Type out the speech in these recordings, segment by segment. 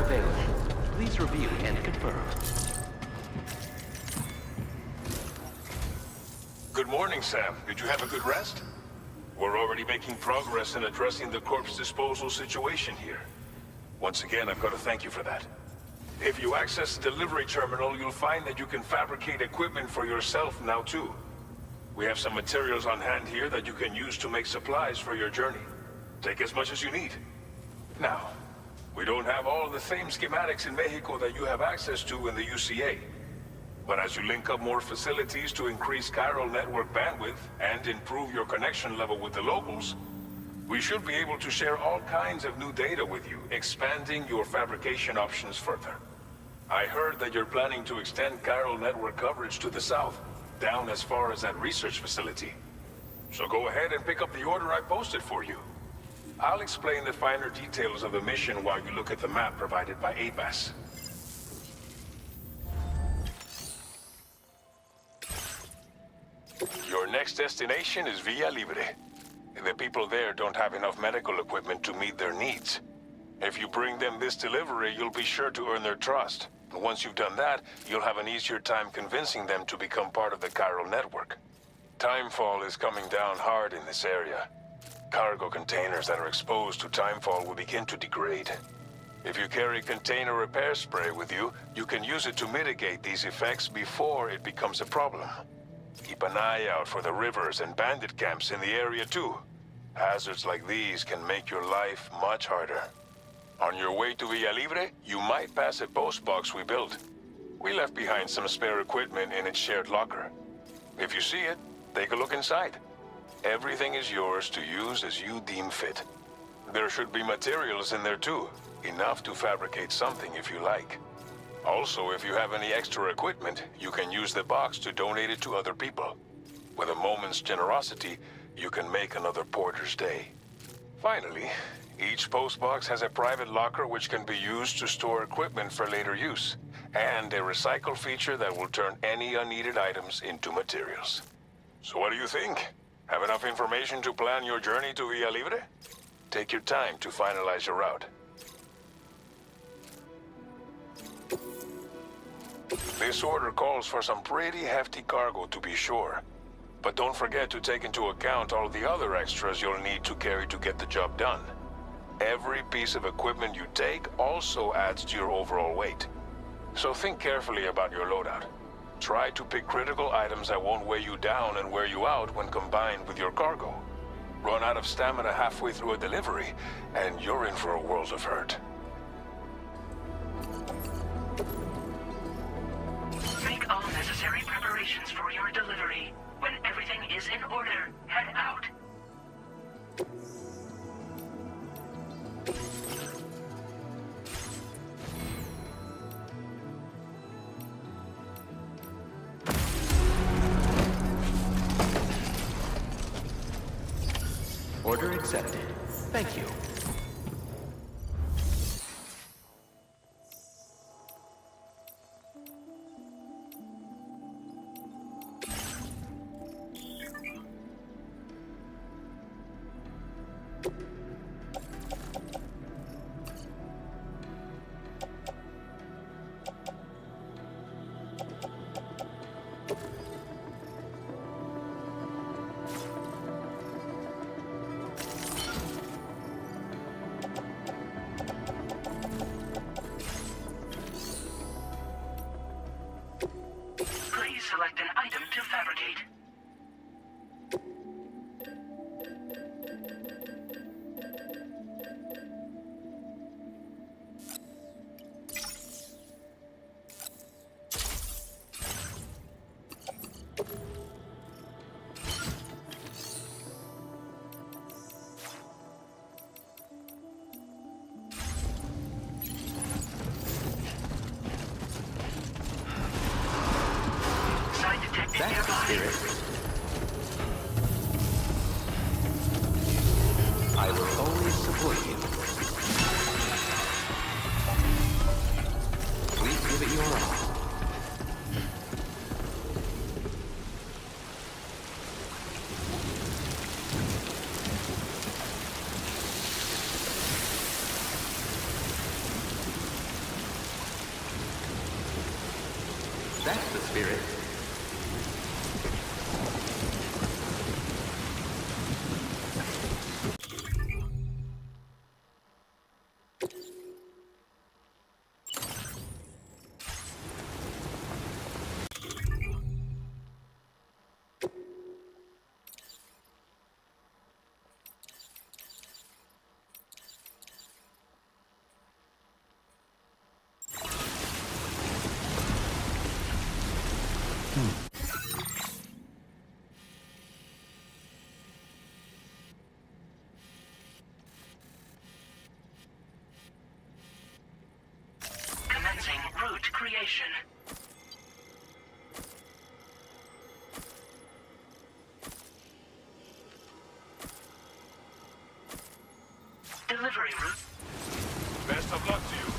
available. Please review and confirm. Good morning, Sam. Did you have a good rest? We're already making progress in addressing the corpse disposal situation here. Once again, I've got to thank you for that. If you access the delivery terminal, you'll find that you can fabricate equipment for yourself now too. We have some materials on hand here that you can use to make supplies for your journey. Take as much as you need. Now, we don't have all the same schematics in Mexico that you have access to in the UCA. But as you link up more facilities to increase chiral network bandwidth and improve your connection level with the locals, we should be able to share all kinds of new data with you, expanding your fabrication options further. I heard that you're planning to extend chiral network coverage to the south, down as far as that research facility. So go ahead and pick up the order I posted for you. I'll explain the finer details of the mission while you look at the map provided by ABAS. Your next destination is Villa Libre. The people there don't have enough medical equipment to meet their needs. If you bring them this delivery, you'll be sure to earn their trust. And once you've done that, you'll have an easier time convincing them to become part of the chiral network. Timefall is coming down hard in this area. Cargo containers that are exposed to timefall will begin to degrade. If you carry container repair spray with you, you can use it to mitigate these effects before it becomes a problem. Keep an eye out for the rivers and bandit camps in the area too. Hazards like these can make your life much harder. On your way to Villa Libre, you might pass a post box we built. We left behind some spare equipment in its shared locker. If you see it, take a look inside. Everything is yours to use as you deem fit. There should be materials in there too, enough to fabricate something if you like. Also, if you have any extra equipment, you can use the box to donate it to other people. With a moment's generosity, you can make another porter's day. Finally, each postbox has a private locker which can be used to store equipment for later use, and a recycle feature that will turn any unneeded items into materials. So what do you think? Have enough information to plan your journey to Villa Libre? Take your time to finalize your route. This order calls for some pretty hefty cargo to be sure. But don't forget to take into account all the other extras you'll need to carry to get the job done. Every piece of equipment you take also adds to your overall weight. So think carefully about your loadout. Try to pick critical items that won't weigh you down and wear you out when combined with your cargo. Run out of stamina halfway through a delivery, and you're in for a world of hurt. Make all necessary preparations for your delivery. When everything is in order, head out. Order accepted. Thank you. Please select an item to fabricate. That's the spirit. I will always support you. Please give it your all. That's the spirit. Commencing route creation. Delivery route. Best of luck to you.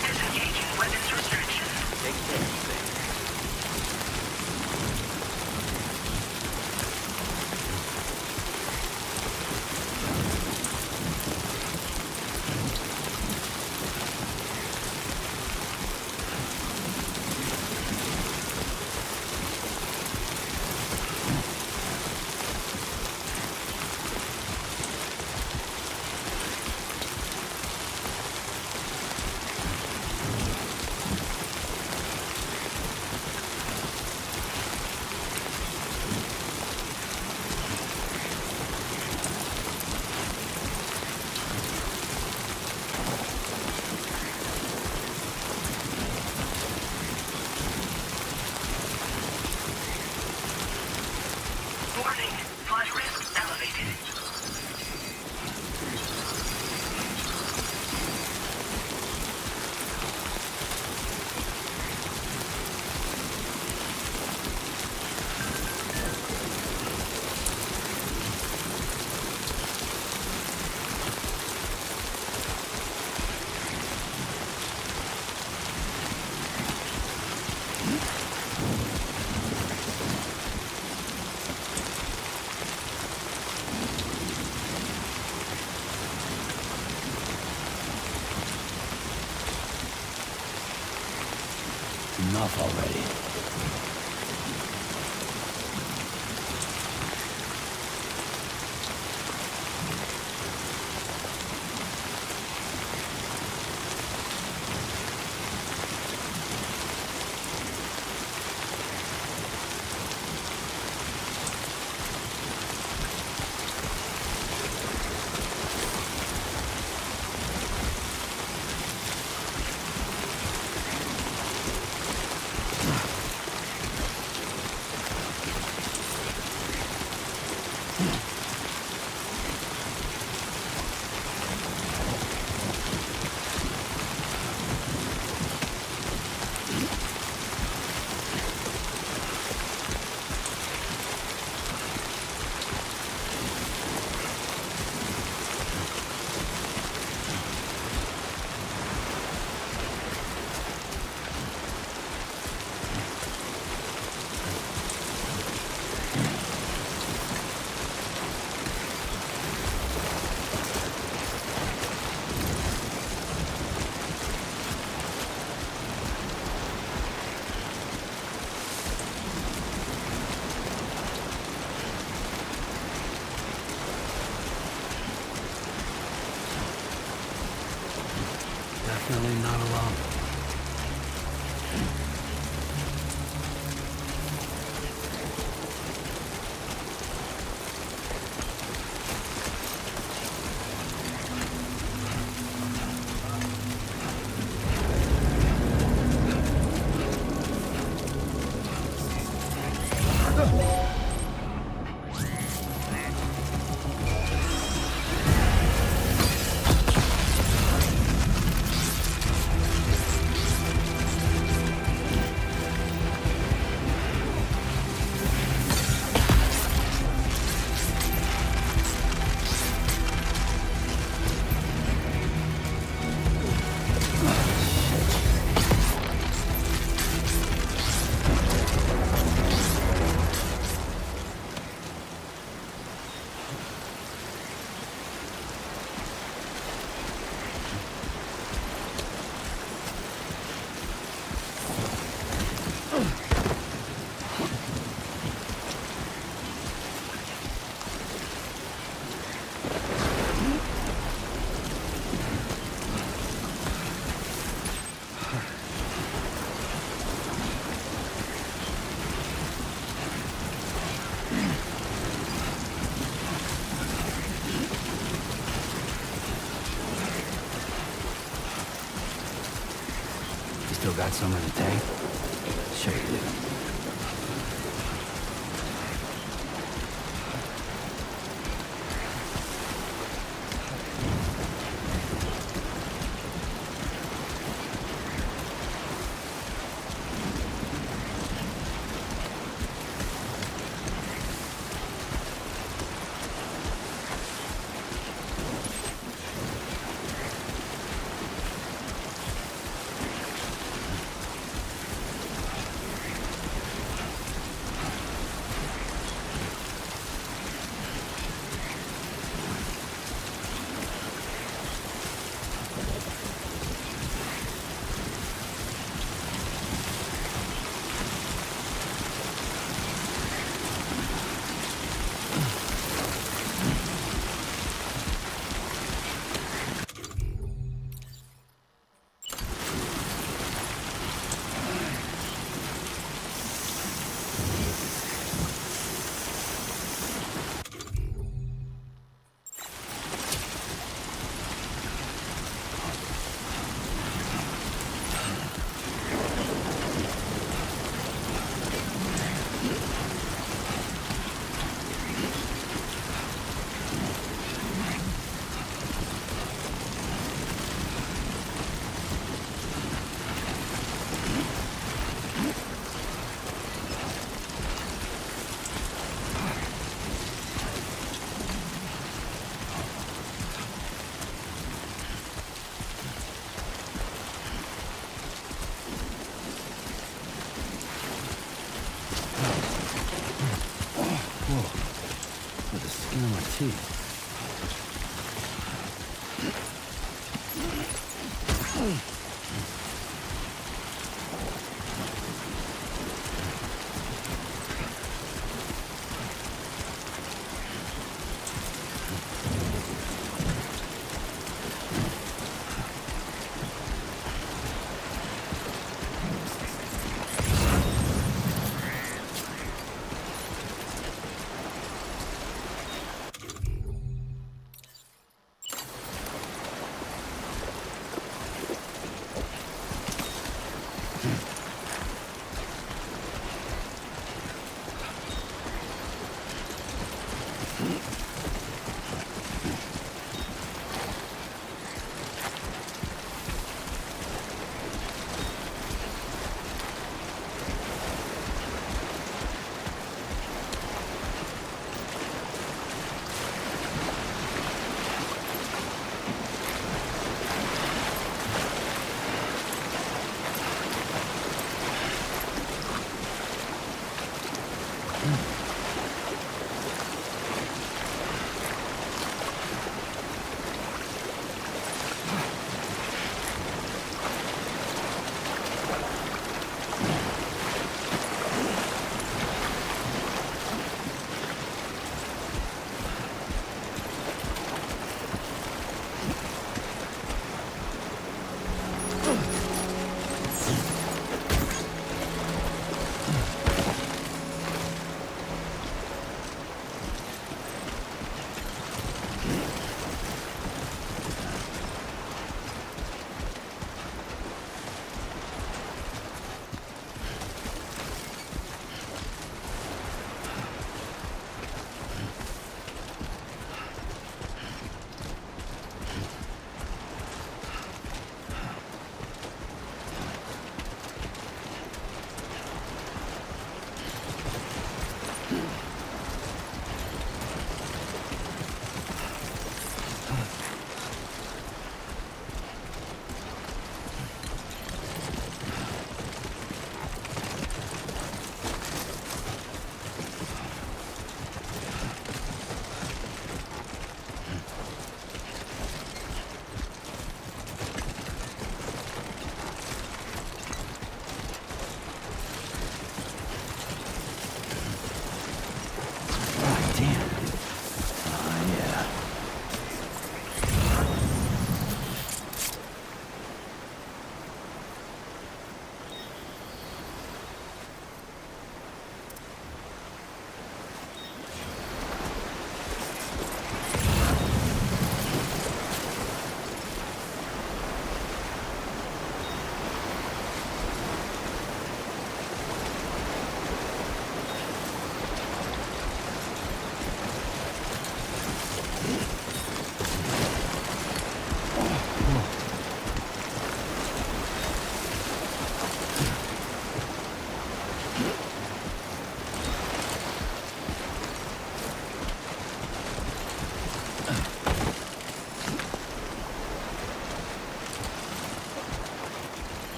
Disengaging weapons restriction. Take care of things. Warning. Flight risk elevated. Enough already. Definitely not alone. got some in the tank? Sure you do. With the skin of my teeth.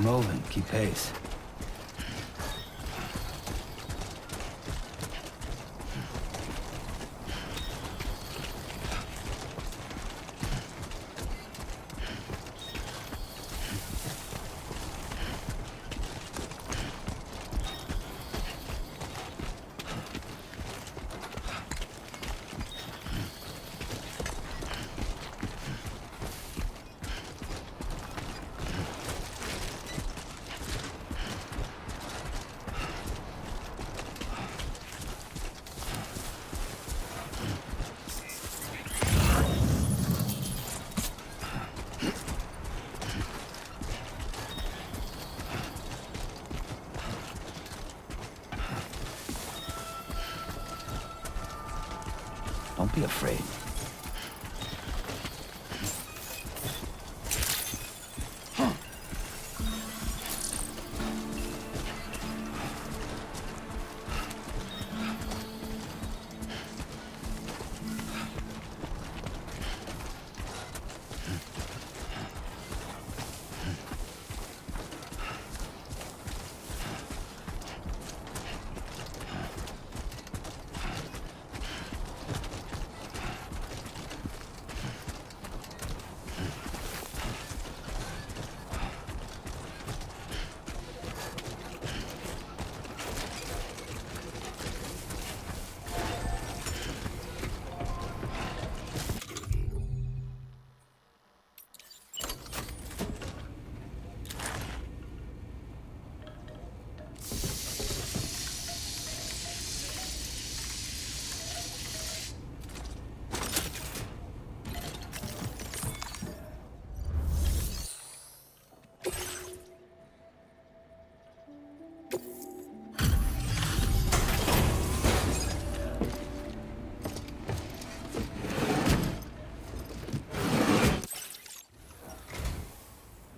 moving. Keep pace. Don't be afraid.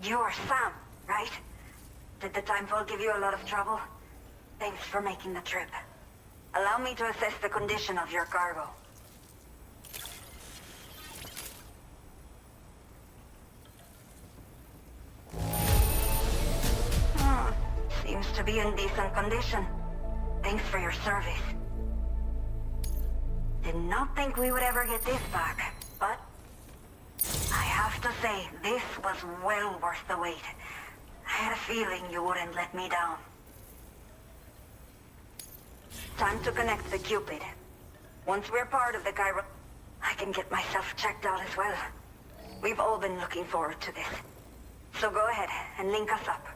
You're Sam, right? Did the timefall give you a lot of trouble? Thanks for making the trip. Allow me to assess the condition of your cargo. Seems to be in decent condition. Thanks for your service. Did not think we would ever get this back, but I have to say, this was well worth the wait. I had a feeling you wouldn't let me down. Time to connect the Cupid. Once we're part of the Cairo, I can get myself checked out as well. We've all been looking forward to this. So go ahead and link us up.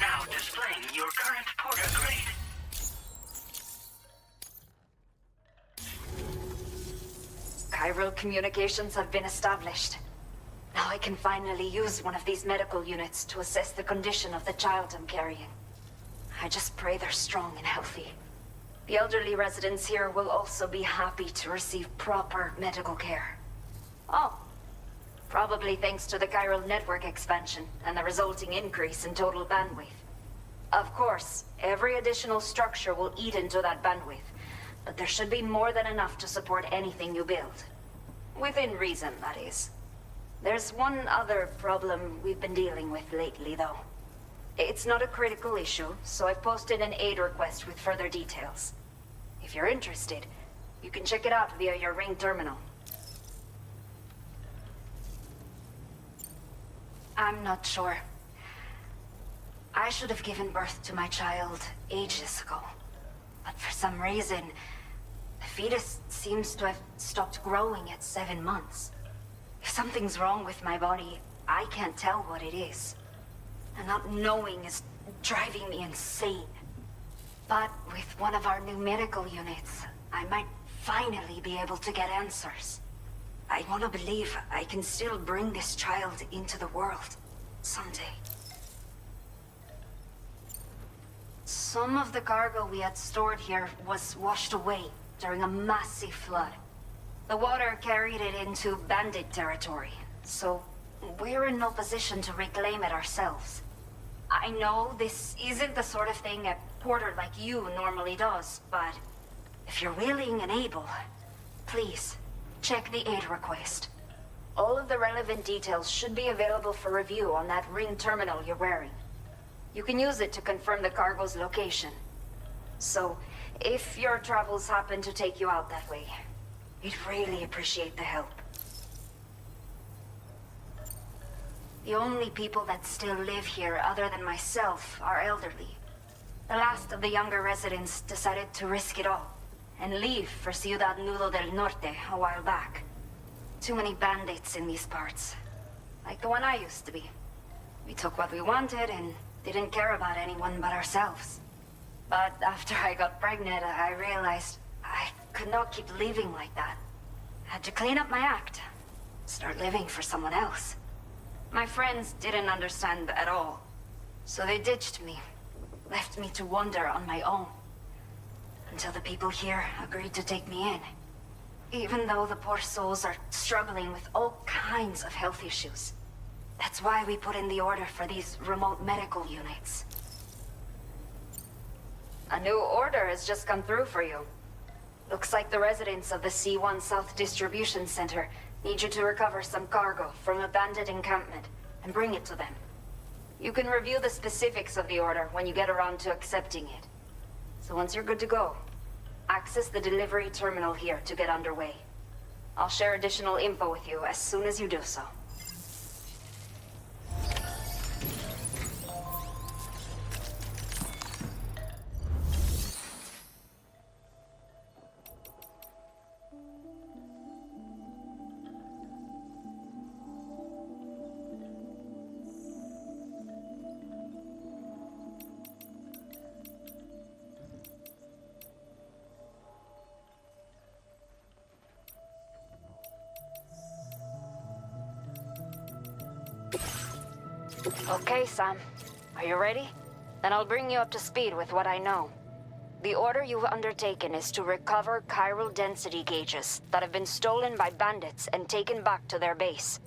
Now displaying your current porter grade. Chiral communications have been established. Now I can finally use one of these medical units to assess the condition of the child I'm carrying. I just pray they're strong and healthy. The elderly residents here will also be happy to receive proper medical care. Oh, probably thanks to the chiral network expansion and the resulting increase in total bandwidth. Of course, every additional structure will eat into that bandwidth, but there should be more than enough to support anything you build. Within reason, that is. There's one other problem we've been dealing with lately, though. It's not a critical issue, so I've posted an aid request with further details. If you're interested, you can check it out via your Ring terminal. I'm not sure. I should have given birth to my child ages ago. But for some reason, the fetus seems to have stopped growing at 7 months. If something's wrong with my body, I can't tell what it is. And not knowing is driving me insane. But with one of our new medical units, I might finally be able to get answers. I want to believe I can still bring this child into the world someday. Some of the cargo we had stored here was washed away during a massive flood. The water carried it into bandit territory, so we're in no position to reclaim it ourselves. I know this isn't the sort of thing a porter like you normally does, but if you're willing and able, please, check the aid request. All of the relevant details should be available for review on that ring terminal you're wearing. You can use it to confirm the cargo's location. So, if your travels happen to take you out that way, we'd really appreciate the help. The only people that still live here other than myself are elderly. The last of the younger residents decided to risk it all and leave for Ciudad Nudo del Norte a while back. Too many bandits in these parts. Like the one I used to be. We took what we wanted and didn't care about anyone but ourselves. But after I got pregnant, I realized I could not keep living like that. Had to clean up my act. Start living for someone else. My friends didn't understand at all. So they ditched me. Left me to wander on my own. Until the people here agreed to take me in. Even though the poor souls are struggling with all kinds of health issues. That's why we put in the order for these remote medical units. A new order has just come through for you. Looks like the residents of the C1 South Distribution Center need you to recover some cargo from a bandit encampment and bring it to them. You can review the specifics of the order when you get around to accepting it. So once you're good to go, access the delivery terminal here to get underway. I'll share additional info with you as soon as you do so. Okay, Sam. Are you ready? Then I'll bring you up to speed with what I know. The order you've undertaken is to recover chiral density gauges that have been stolen by bandits and taken back to their base.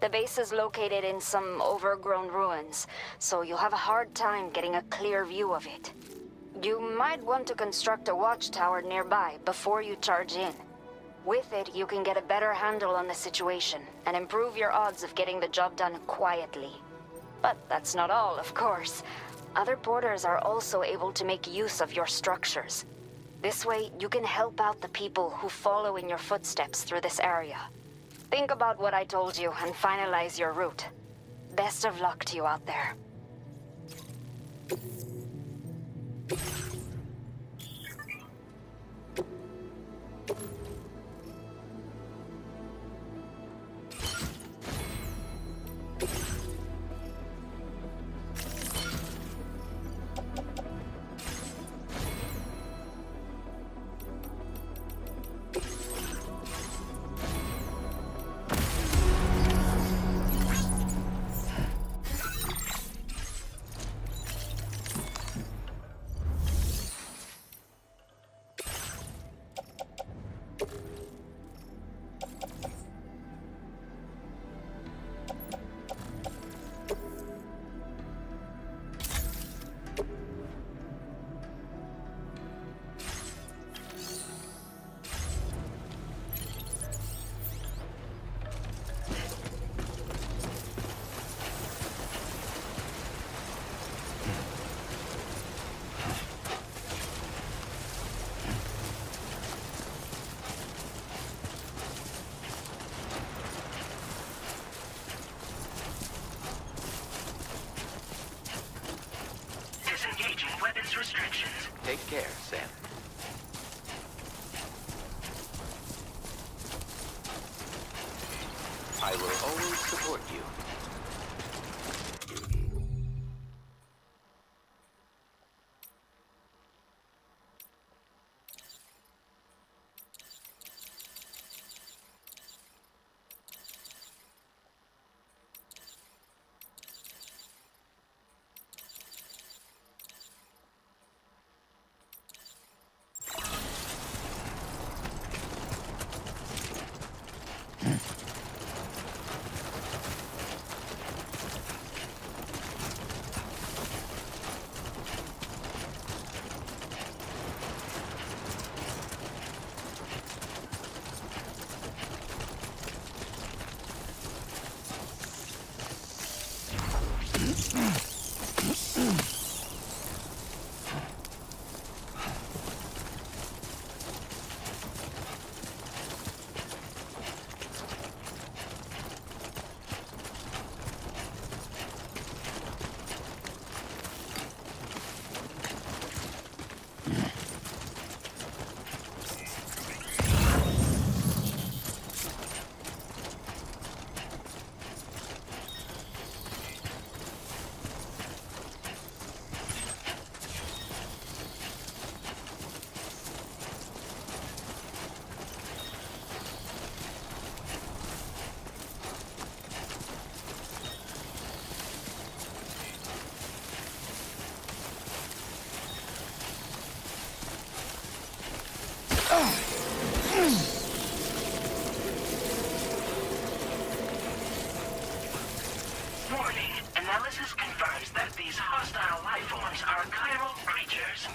The base is located in some overgrown ruins, so you'll have a hard time getting a clear view of it. You might want to construct a watchtower nearby before you charge in. With it, you can get a better handle on the situation and improve your odds of getting the job done quietly. But that's not all, of course. Other porters are also able to make use of your structures. This way, you can help out the people who follow in your footsteps through this area. Think about what I told you and finalize your route. Best of luck to you out there. Disengaging weapons restrictions. Take care, Sam. I will always support you. Warning. Analysis confirms that these hostile life forms are chiral creatures.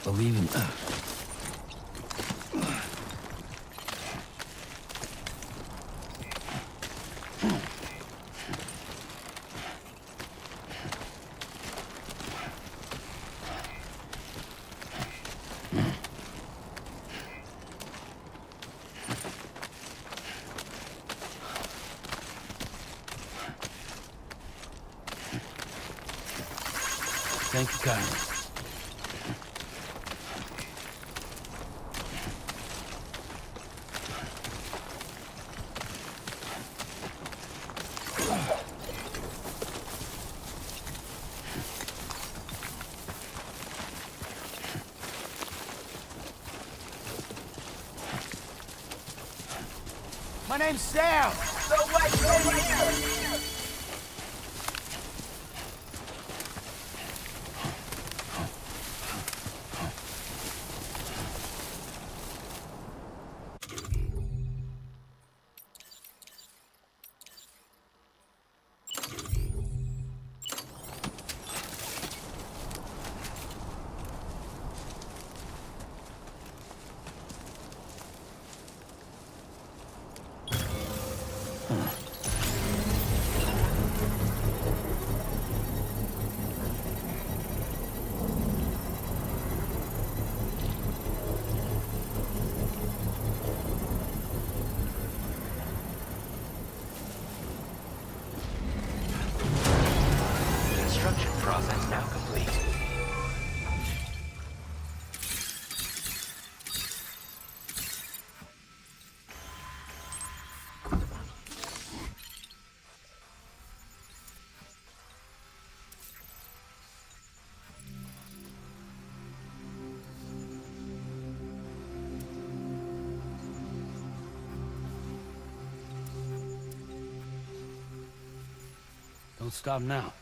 Believe in... Thank you kindly. My name's Sam! Go right here! Don't stop now.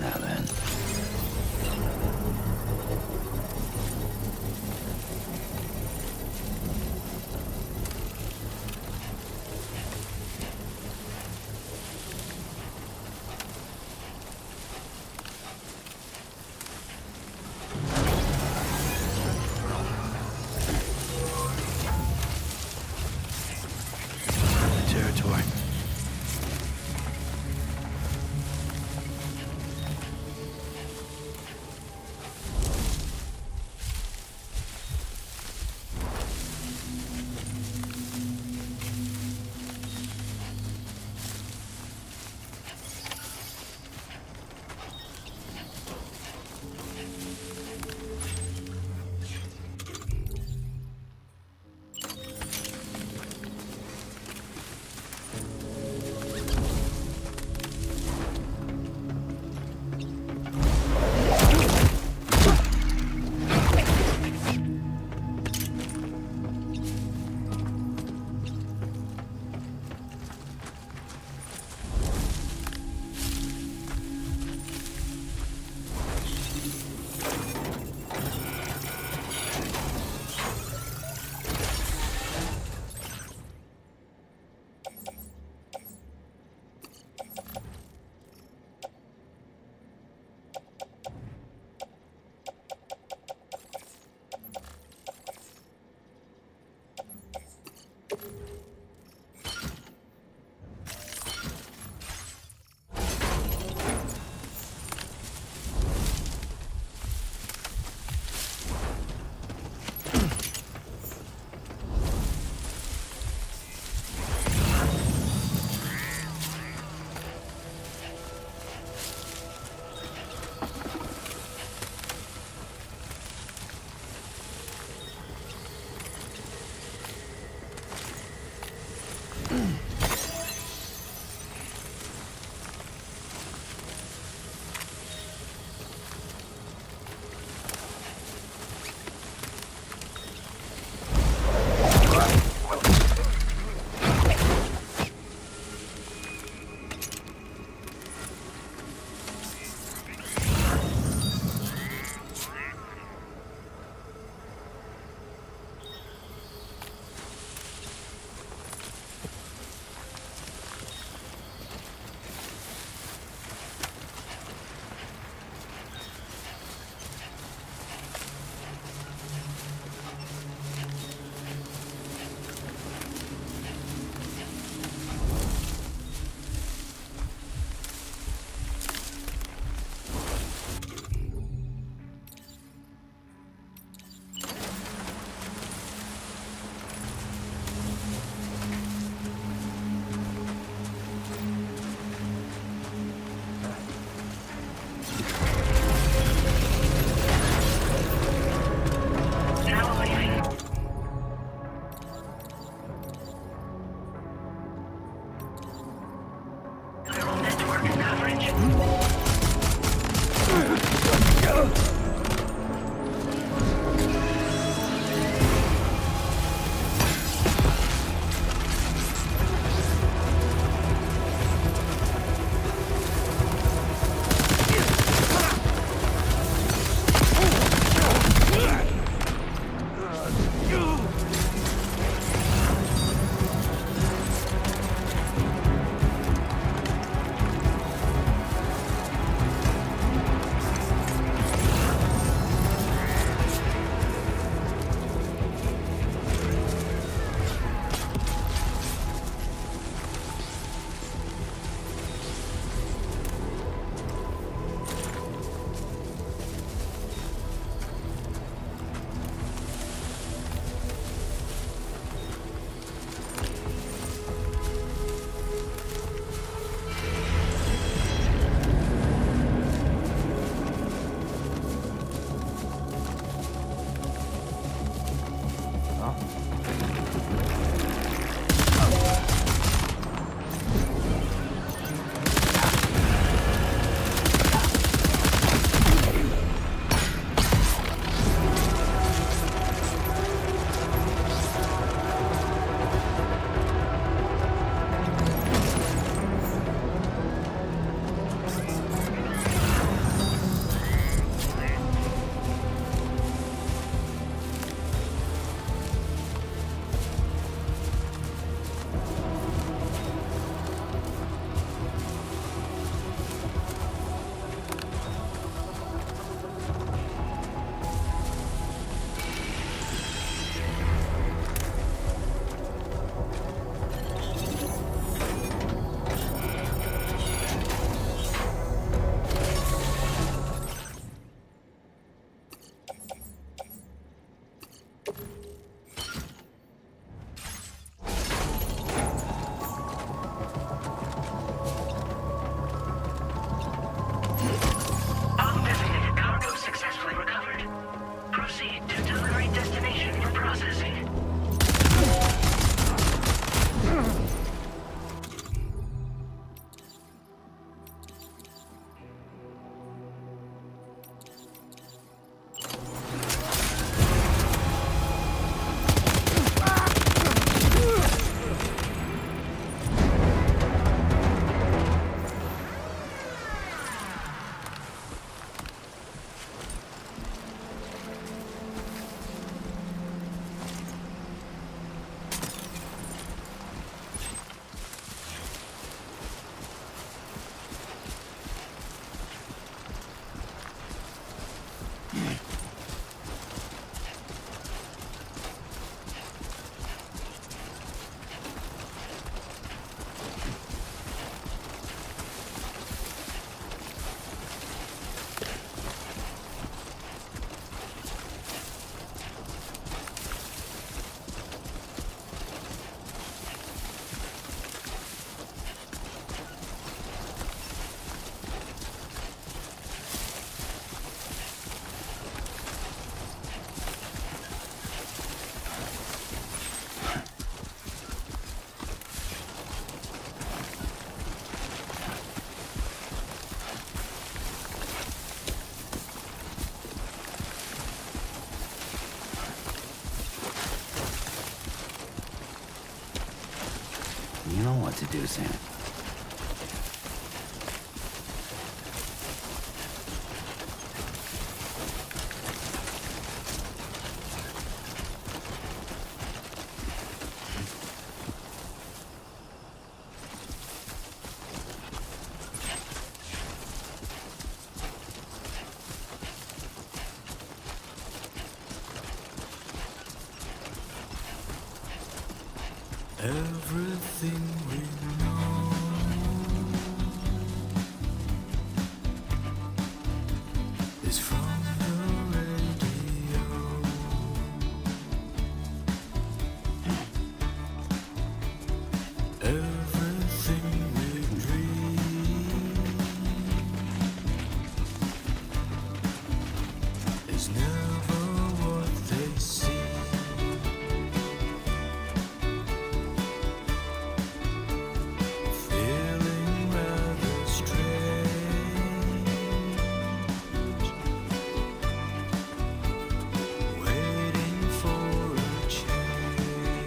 Now then. Territory. You know what to do, Sam. Everything we know is from the radio. Everything we dream is never what they seem. Feeling rather strange, waiting for a change,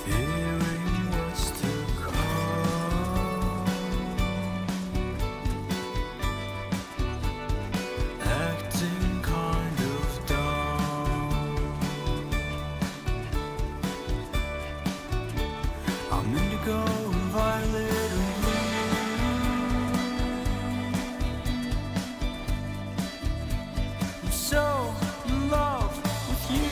fearing what's to come, acting kind of dumb. I'm indigo and violet and blue. I'm so in love with you.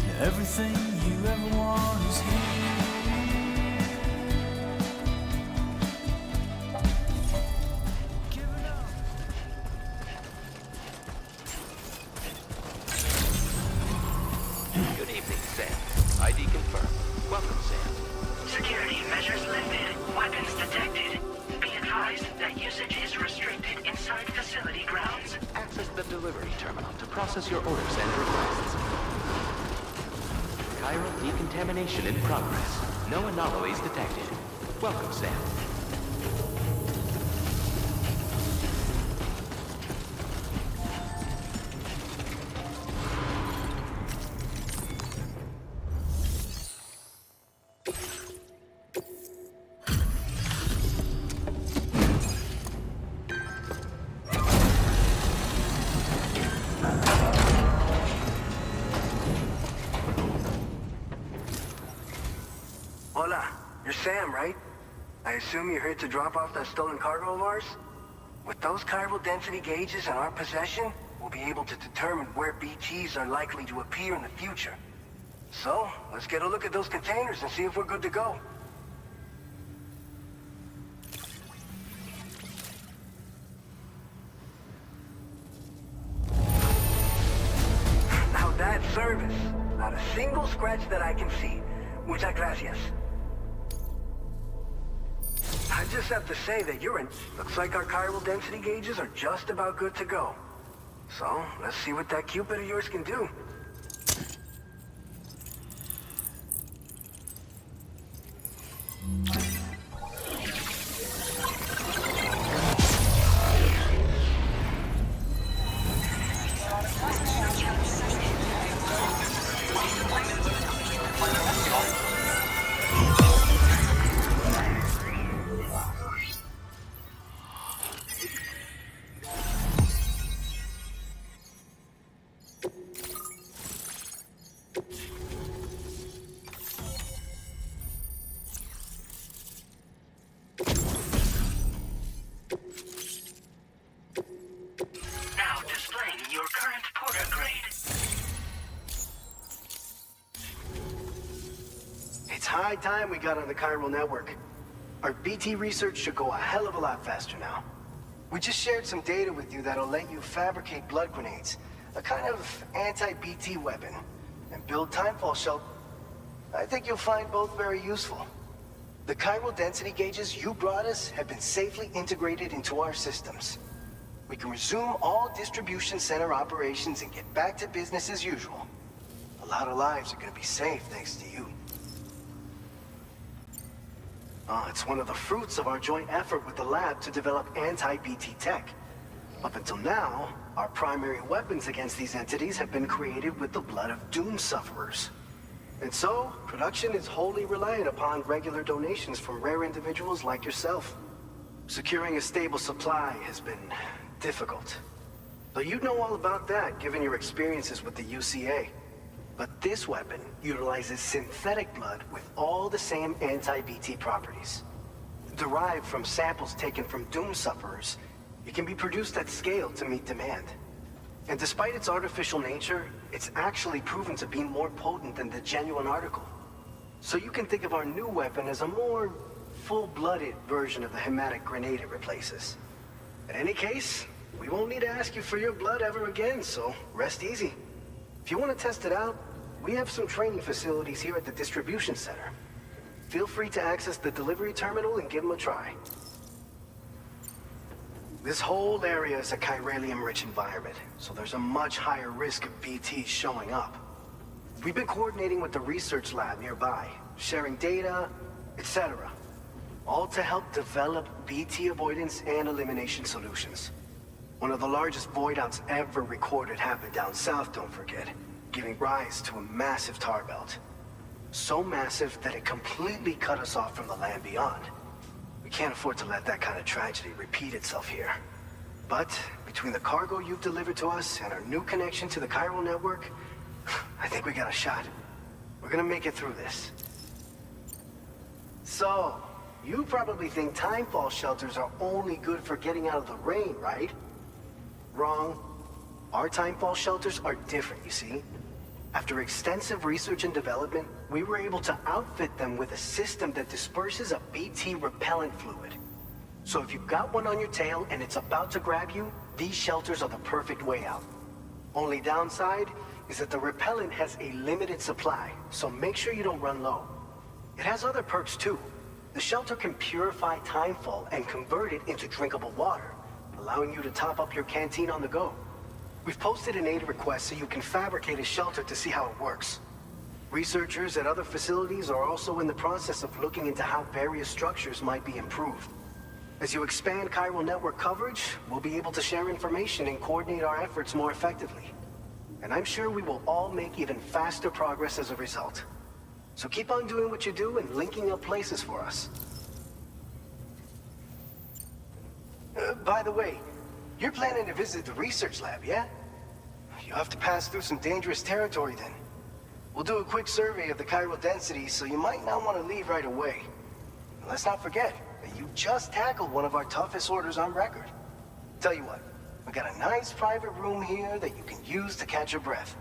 Yeah, everything you ever want is here. Give it up. Good evening, Sam. ID confirmed. Welcome, Sam. Security measures lifted. Weapons detected. Be advised that usage is restricted inside facility grounds. Access the delivery terminal to process your orders and requests. Chiral decontamination in progress. No anomalies detected. Welcome, Sam. Hola, you're Sam, right? I assume you're here to drop off that stolen cargo of ours? With those chiral density gauges in our possession, we'll be able to determine where BTs are likely to appear in the future. So, let's get a look at those containers and see if we're good to go. Now that's service. Not a single scratch that I can see. Muchas gracias. I just have to say that you're in. Looks like our chiral density gauges are just about good to go. So, let's see what that Cupid of yours can do. Now displaying your current porter grade. It's high time we got on the chiral network. Our BT research should go a hell of a lot faster now. We just shared some data with you that'll let you fabricate blood grenades, a kind of anti-BT weapon, and build timefall shells. I think you'll find both very useful. The chiral density gauges you brought us have been safely integrated into our systems. We can resume all distribution center operations and get back to business as usual. A lot of lives are gonna be saved thanks to you. It's one of the fruits of our joint effort with the lab to develop anti-BT tech. Up until now, our primary weapons against these entities have been created with the blood of doom sufferers. And so, production is wholly reliant upon regular donations from rare individuals like yourself. Securing a stable supply has been difficult. Though you'd know all about that, given your experiences with the UCA. But this weapon utilizes synthetic blood with all the same anti-BT properties. Derived from samples taken from doom sufferers, it can be produced at scale to meet demand. And despite its artificial nature, it's actually proven to be more potent than the genuine article. So you can think of our new weapon as a more full-blooded version of the hematic grenade it replaces. In any case, we won't need to ask you for your blood ever again, so rest easy. If you want to test it out, we have some training facilities here at the distribution center. Feel free to access the delivery terminal and give them a try. This whole area is a chiralium-rich environment, so there's a much higher risk of BTs showing up. We've been coordinating with the research lab nearby, sharing data, etc. All to help develop BT avoidance and elimination solutions. One of the largest void outs ever recorded happened down south, don't forget, giving rise to a massive tar belt. So massive that it completely cut us off from the land beyond. We can't afford to let that kind of tragedy repeat itself here. But between the cargo you've delivered to us and our new connection to the chiral network, I think we got a shot. We're gonna make it through this. So, you probably think timefall shelters are only good for getting out of the rain, right? Wrong. Our timefall shelters are different, you see. After extensive research and development, we were able to outfit them with a system that disperses a BT repellent fluid. So if you've got one on your tail and it's about to grab you, these shelters are the perfect way out. Only downside is that the repellent has a limited supply, so make sure you don't run low. It has other perks too. The shelter can purify timefall and convert it into drinkable water, allowing you to top up your canteen on the go. We've posted an aid request so you can fabricate a shelter to see how it works. Researchers at other facilities are also in the process of looking into how various structures might be improved. As you expand chiral network coverage, we'll be able to share information and coordinate our efforts more effectively. And I'm sure we will all make even faster progress as a result. So keep on doing what you do and linking up places for us. By the way, you're planning to visit the research lab, yeah? You'll have to pass through some dangerous territory then. We'll do a quick survey of the chiral density, so you might not want to leave right away. And let's not forget that you just tackled one of our toughest orders on record. Tell you what, we got a nice private room here that you can use to catch your breath.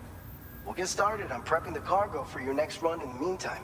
We'll get started on prepping the cargo for your next run in the meantime.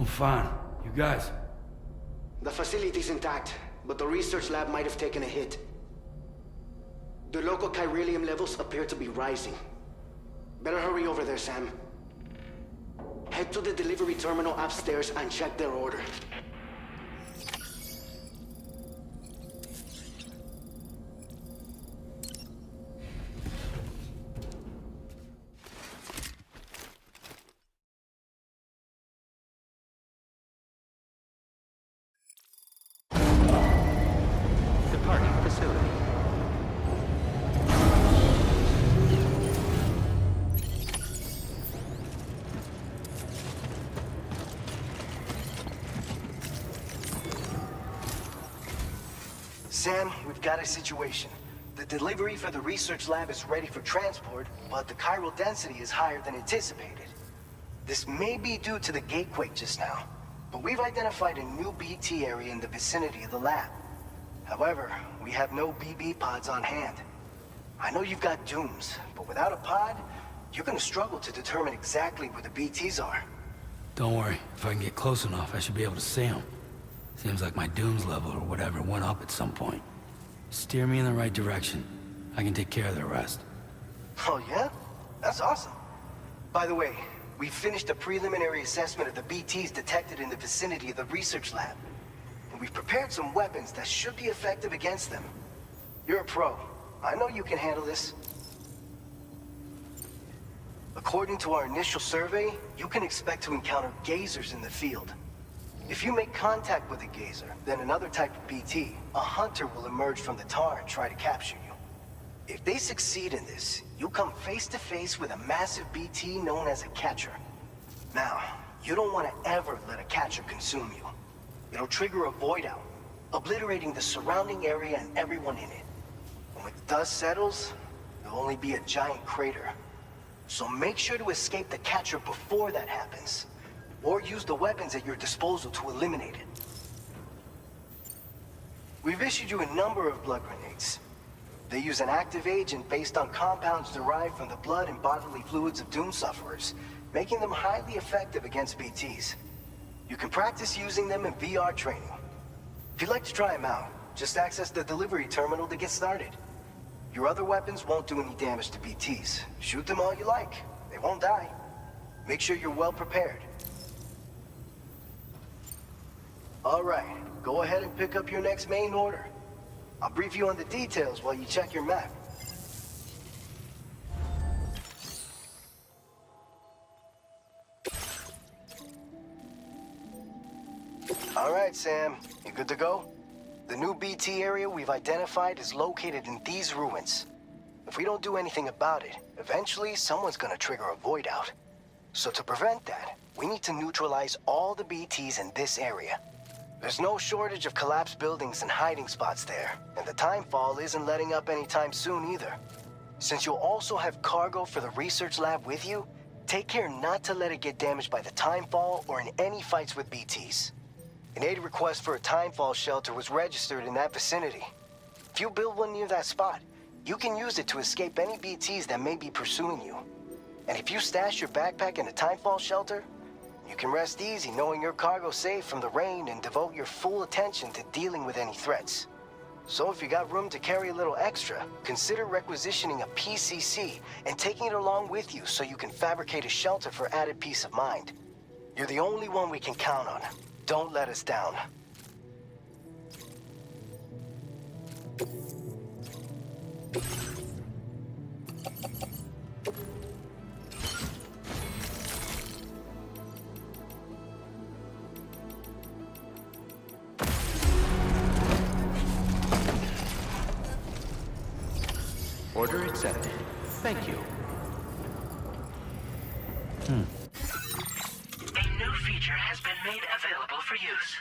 Fine. You guys? The facility's intact, but the research lab might have taken a hit. The local chiralium levels appear to be rising. Better hurry over there, Sam. Head to the delivery terminal upstairs and check their order. Departing facility. Sam, we've got a situation. The delivery for the research lab is ready for transport, but the chiral density is higher than anticipated. This may be due to the gatequake just now, but we've identified a new BT area in the vicinity of the lab. However, we have no BB pods on hand. I know you've got dooms, but without a pod, you're gonna struggle to determine exactly where the BTs are. Don't worry. If I can get close enough, I should be able to see them. Seems like my dooms level or whatever went up at some point. Steer me in the right direction. I can take care of the rest. Oh yeah? That's awesome. By the way, we finished a preliminary assessment of the BTs detected in the vicinity of the research lab. And we've prepared some weapons that should be effective against them. You're a pro. I know you can handle this. According to our initial survey, you can expect to encounter gazers in the field. If you make contact with a gazer, then another type of BT, a hunter will emerge from the tar and try to capture you. If they succeed in this, you'll come face to face with a massive BT known as a catcher. Now, you don't want to ever let a catcher consume you. It'll trigger a void out, obliterating the surrounding area and everyone in it. And when the dust settles, there'll only be a giant crater. So make sure to escape the catcher before that happens, or use the weapons at your disposal to eliminate it. We've issued you a number of blood grenades. They use an active agent based on compounds derived from the blood and bodily fluids of Doom sufferers, making them highly effective against BTs. You can practice using them in VR training. If you'd like to try them out, just access the delivery terminal to get started. Your other weapons won't do any damage to BTs. Shoot them all you like. They won't die. Make sure you're well prepared. All right, go ahead and pick up your next main order. I'll brief you on the details while you check your map. All right, Sam. You good to go? The new BT area we've identified is located in these ruins. If we don't do anything about it, eventually someone's gonna trigger a void out. So to prevent that, we need to neutralize all the BTs in this area. There's no shortage of collapsed buildings and hiding spots there, and the timefall isn't letting up anytime soon either. Since you'll also have cargo for the research lab with you, take care not to let it get damaged by the timefall or in any fights with BTs. An aid request for a timefall shelter was registered in that vicinity. If you build one near that spot, you can use it to escape any BTs that may be pursuing you. And if you stash your backpack in a timefall shelter, you can rest easy knowing your cargo's safe from the rain and devote your full attention to dealing with any threats. So if you got room to carry a little extra, consider requisitioning a PCC and taking it along with you so you can fabricate a shelter for added peace of mind. You're the only one we can count on. Don't let us down. Order accepted. Thank you. A new feature has been made available for use.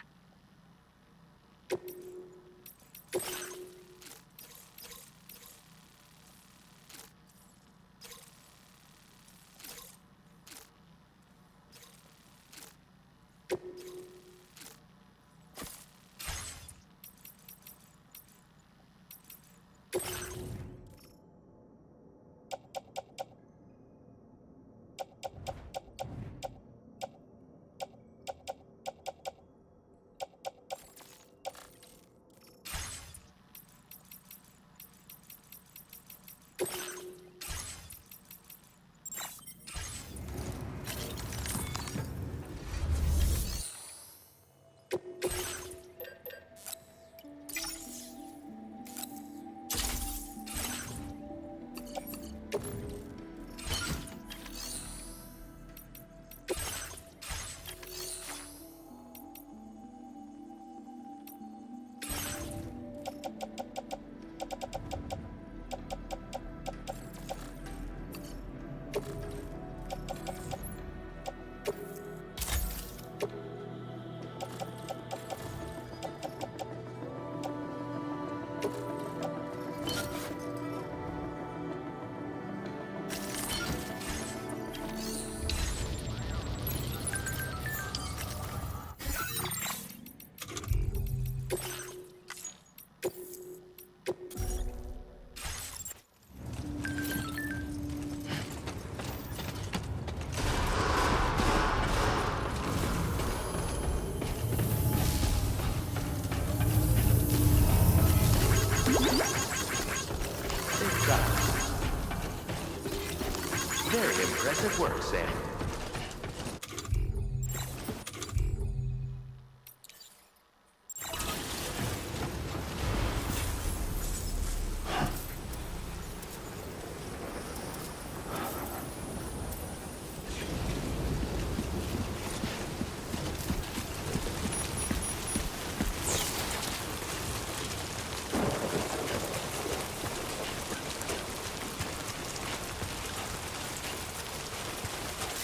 Impressive work, Sam.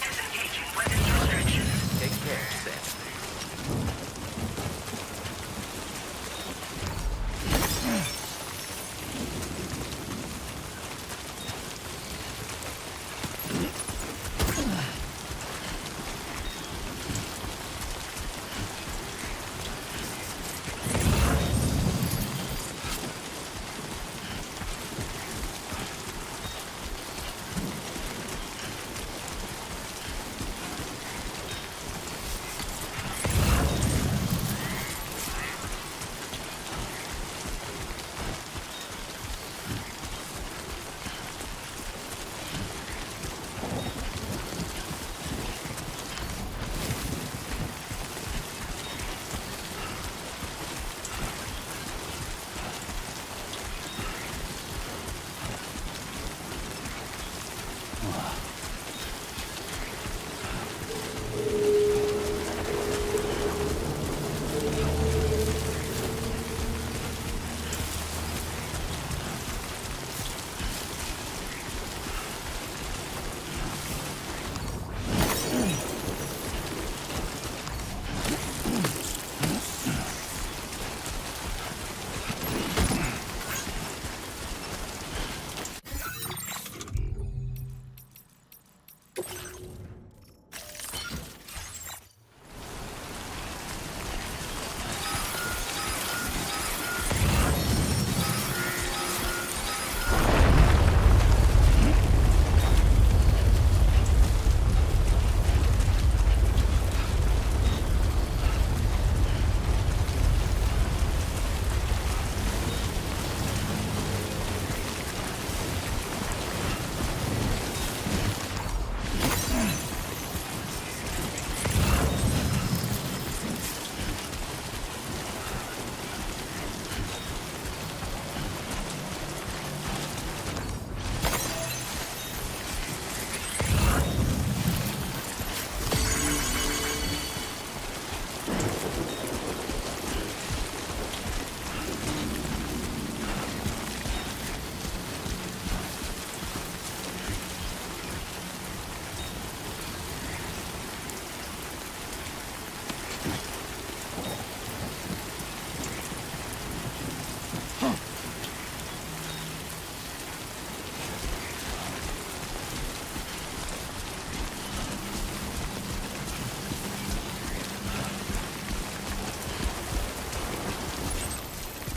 Disengaging weapons restrictions. Take care, Sam.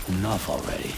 Enough already.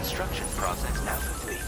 Construction process now complete.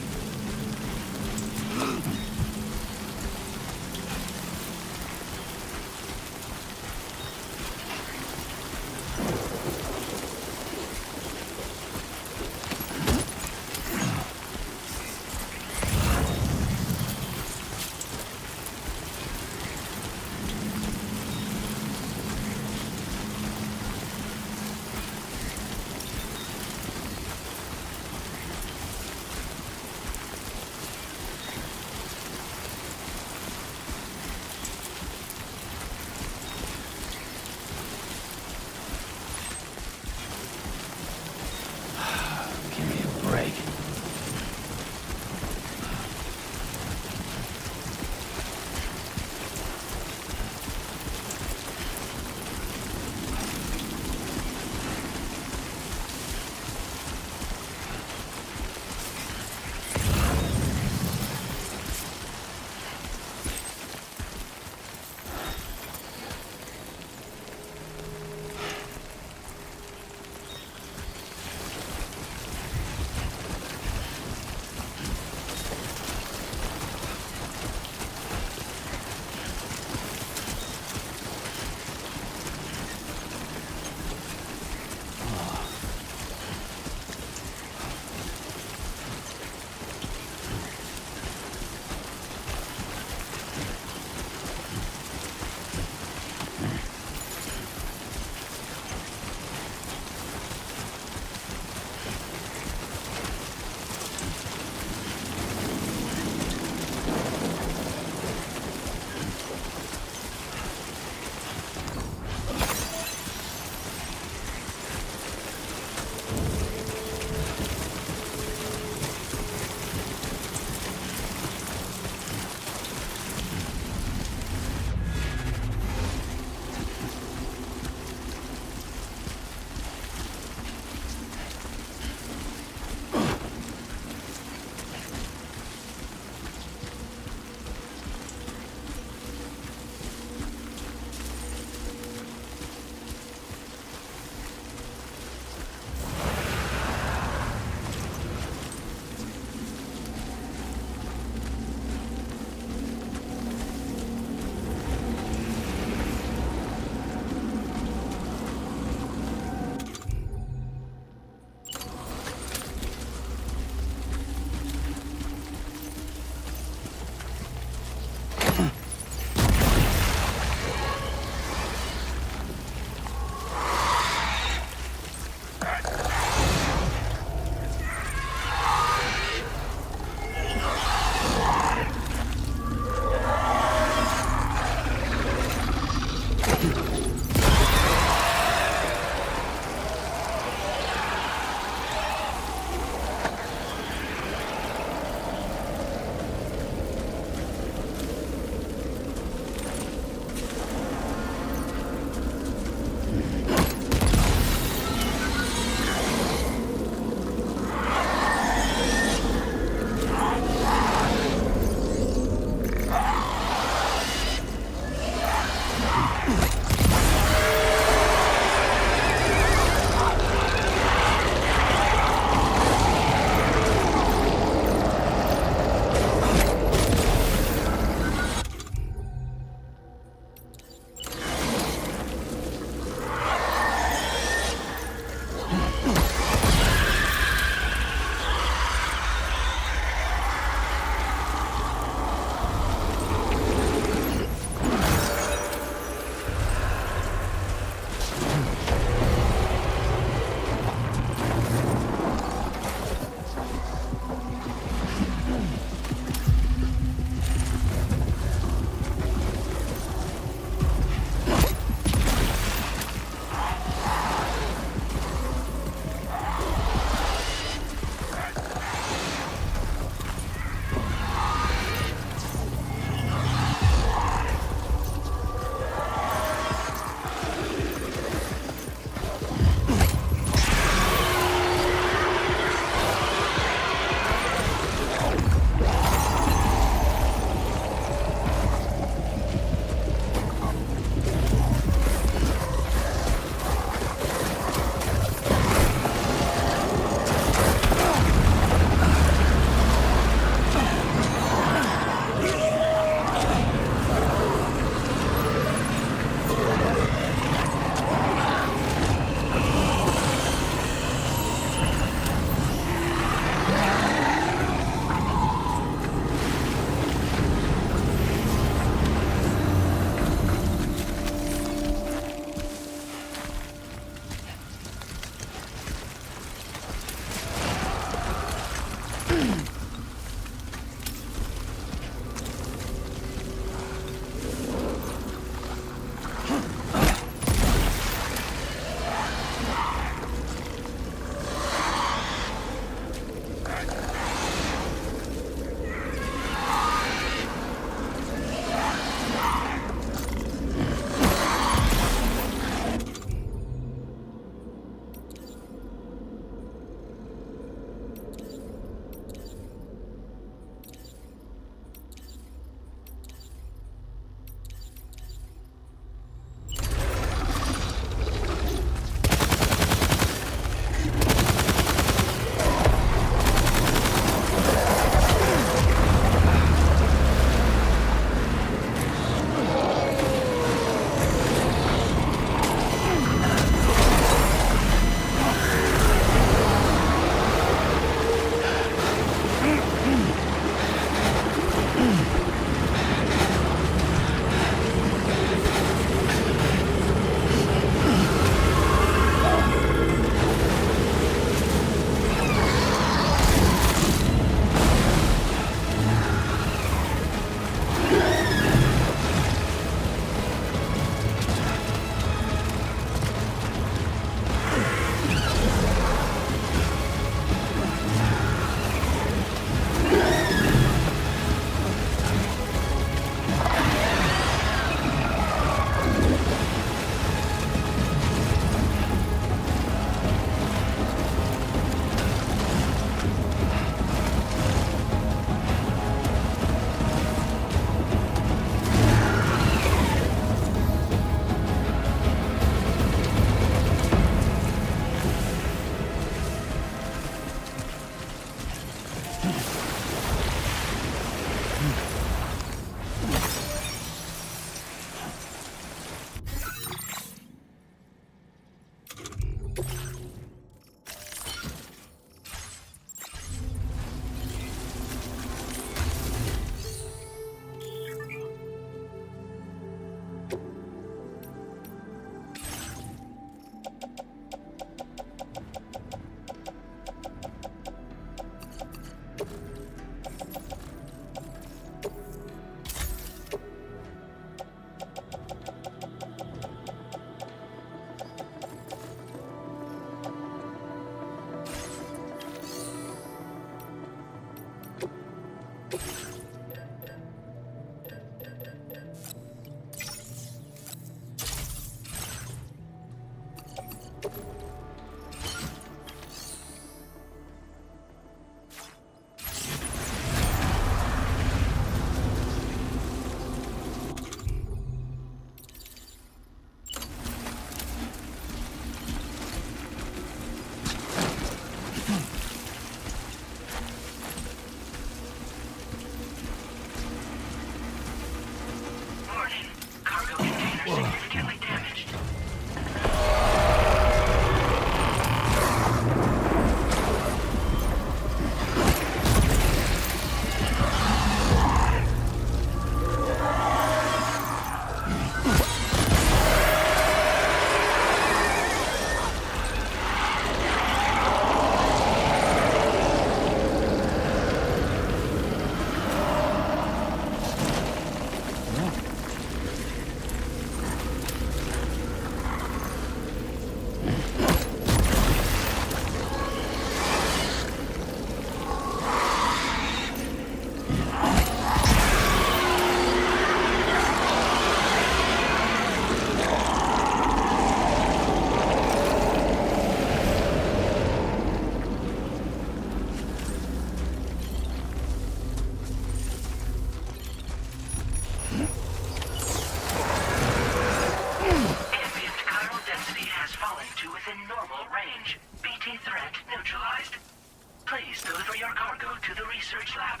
research lab.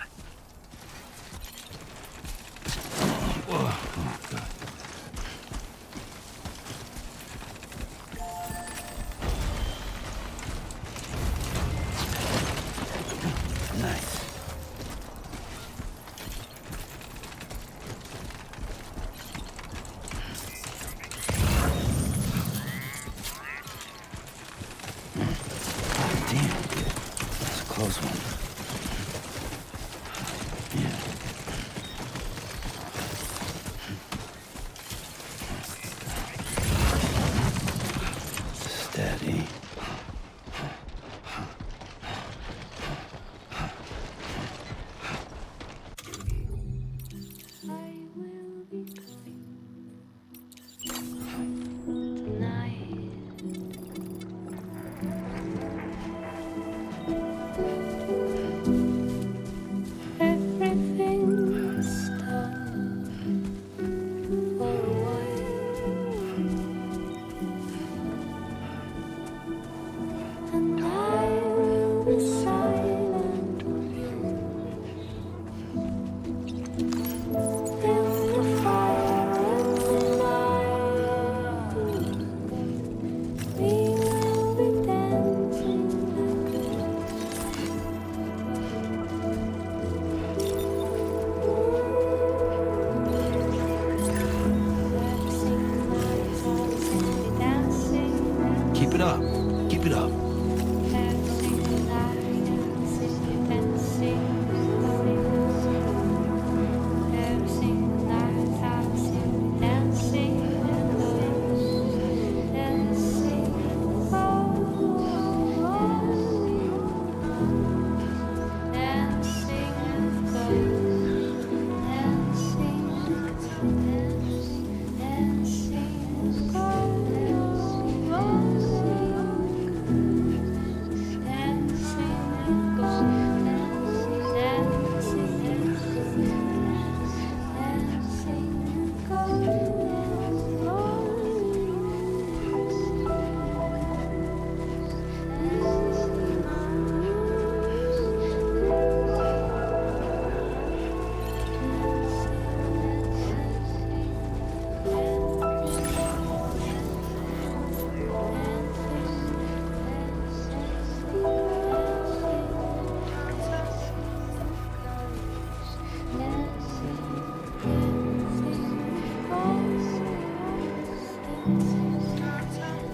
Whoa, oh, God. Nice. Damn, that's a close one. Yeah. Steady. Keep it up. Keep it up.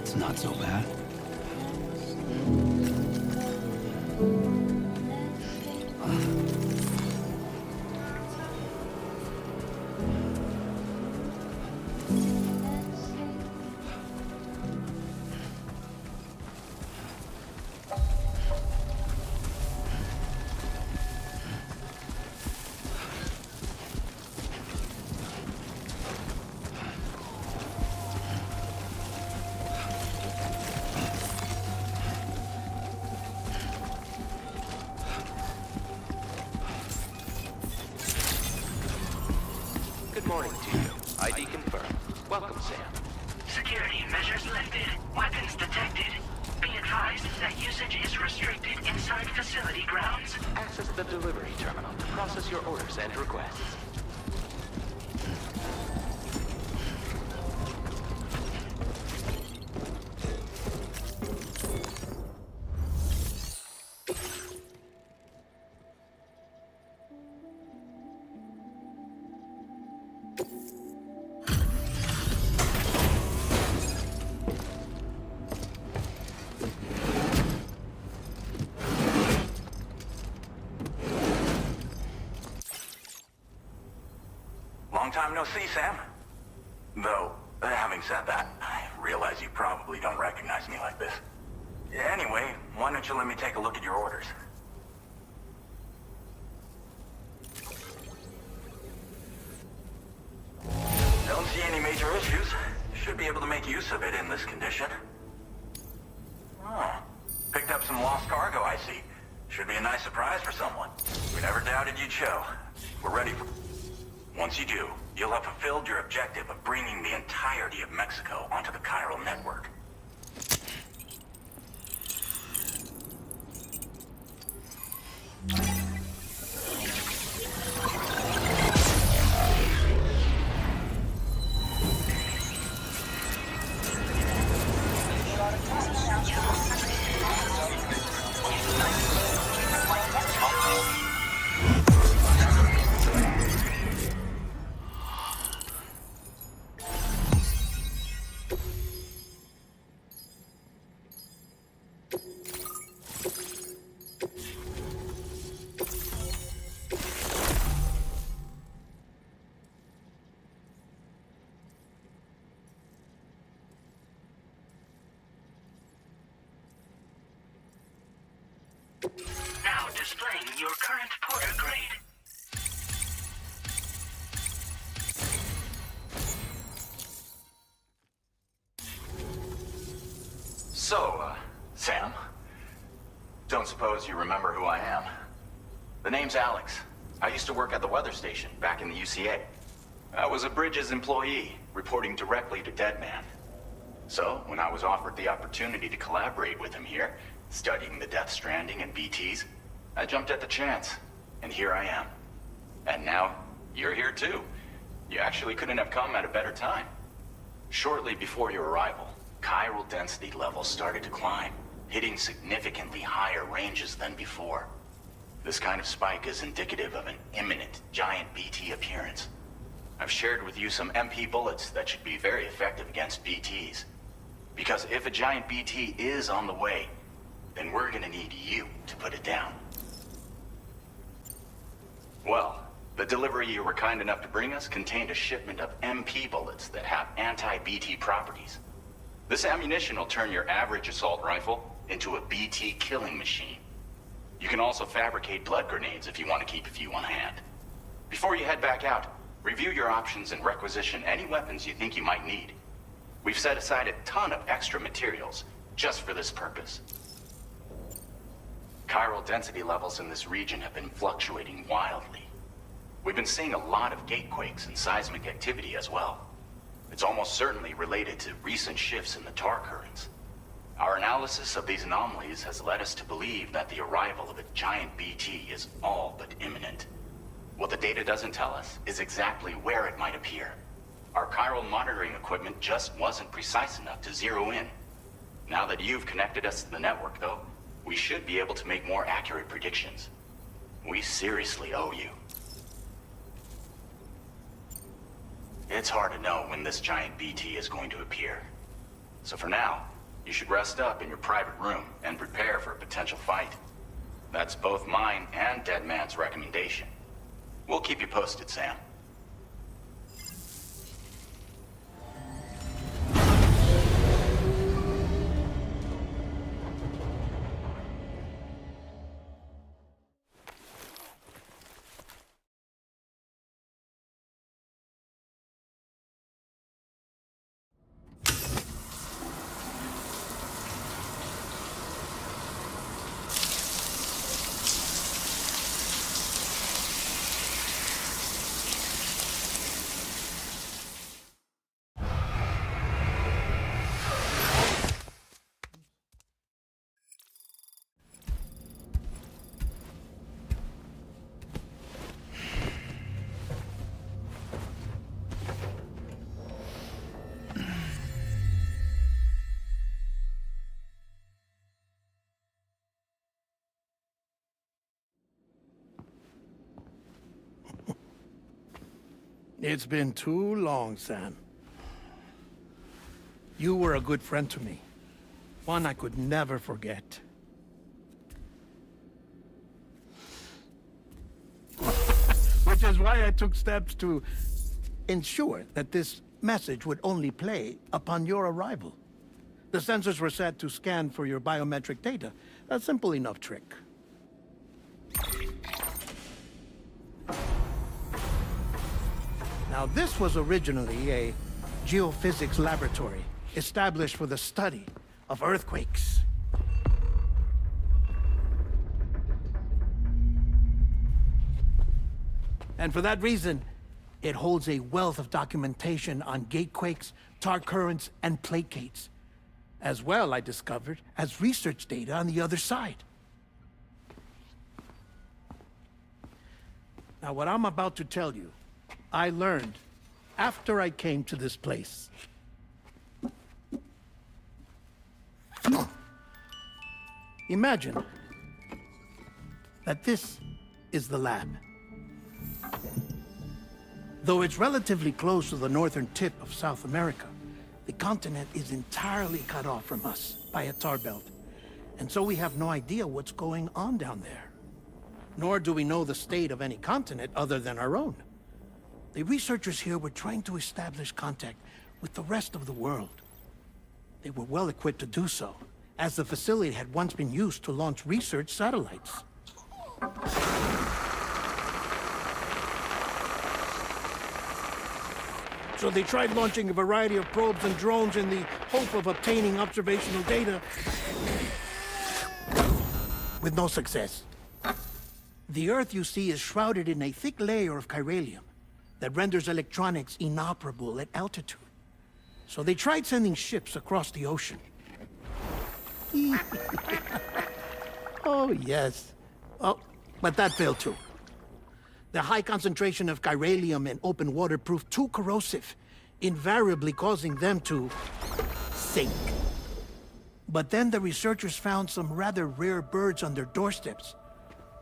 It's not so bad. Good morning to you. ID confirmed. Welcome, Sam. Security measures lifted. Weapons detected. Be advised that usage is restricted inside facility grounds. Access the delivery terminal to process your orders and requests. Long time no see, Sam. Though, having said that, I realize you probably don't recognize me like this. Anyway, why don't you let me take a look at your orders? Don't see any major issues. Should be able to make use of it in this condition. Oh, picked up some lost cargo, I see. Should be a nice surprise for someone. We never doubted you'd show. We're ready for... Once you do, you'll have fulfilled your objective of bringing the entirety of Mexico onto the chiral network. Now displaying your current porter grade. So, Sam, don't suppose you remember who I am? The name's Alex. I used to work at the weather station back in the UCA. I was a Bridges employee, reporting directly to Deadman. So, when I was offered the opportunity to collaborate with him here, studying the Death Stranding and BTs, I jumped at the chance, and here I am. And now, you're here too. You actually couldn't have come at a better time. Shortly before your arrival, chiral density levels started to climb, hitting significantly higher ranges than before. This kind of spike is indicative of an imminent giant BT appearance. I've shared with you some MP bullets that should be very effective against BTs. Because if a giant BT is on the way, then we're gonna need you to put it down. Well, the delivery you were kind enough to bring us contained a shipment of MP bullets that have anti-BT properties. This ammunition will turn your average assault rifle into a BT killing machine. You can also fabricate blood grenades if you want to keep a few on hand. Before you head back out, review your options and requisition any weapons you think you might need. We've set aside a ton of extra materials just for this purpose. Chiral density levels in this region have been fluctuating wildly. We've been seeing a lot of gatequakes and seismic activity as well. It's almost certainly related to recent shifts in the tar currents. Our analysis of these anomalies has led us to believe that the arrival of a giant BT is all but imminent. What the data doesn't tell us is exactly where it might appear. Our chiral monitoring equipment just wasn't precise enough to zero in. Now that you've connected us to the network, though, we should be able to make more accurate predictions. We seriously owe you. It's hard to know when this giant BT is going to appear. So for now, you should rest up in your private room and prepare for a potential fight. That's both mine and Deadman's recommendation. We'll keep you posted, Sam. It's been too long, Sam. You were a good friend to me. One I could never forget. Which is why I took steps to ensure that this message would only play upon your arrival. The sensors were set to scan for your biometric data. A simple enough trick. Now, this was originally a geophysics laboratory established for the study of earthquakes. And for that reason, it holds a wealth of documentation on gatequakes, tar currents, and placates. As well, I discovered, as research data on the other side. Now, what I'm about to tell you, I learned after I came to this place. Imagine that this is the lab. Though it's relatively close to the northern tip of South America, the continent is entirely cut off from us by a tar belt. And so we have no idea what's going on down there. Nor do we know the state of any continent other than our own. The researchers here were trying to establish contact with the rest of the world. They were well equipped to do so, as the facility had once been used to launch research satellites. So they tried launching a variety of probes and drones in the hope of obtaining observational data, with no success. The Earth, you see, is shrouded in a thick layer of chiralium that renders electronics inoperable at altitude. So they tried sending ships across the ocean. Oh, yes. Oh, but that failed too. The high concentration of chiralium in open water proved too corrosive, invariably causing them to sink. But then the researchers found some rather rare birds on their doorsteps.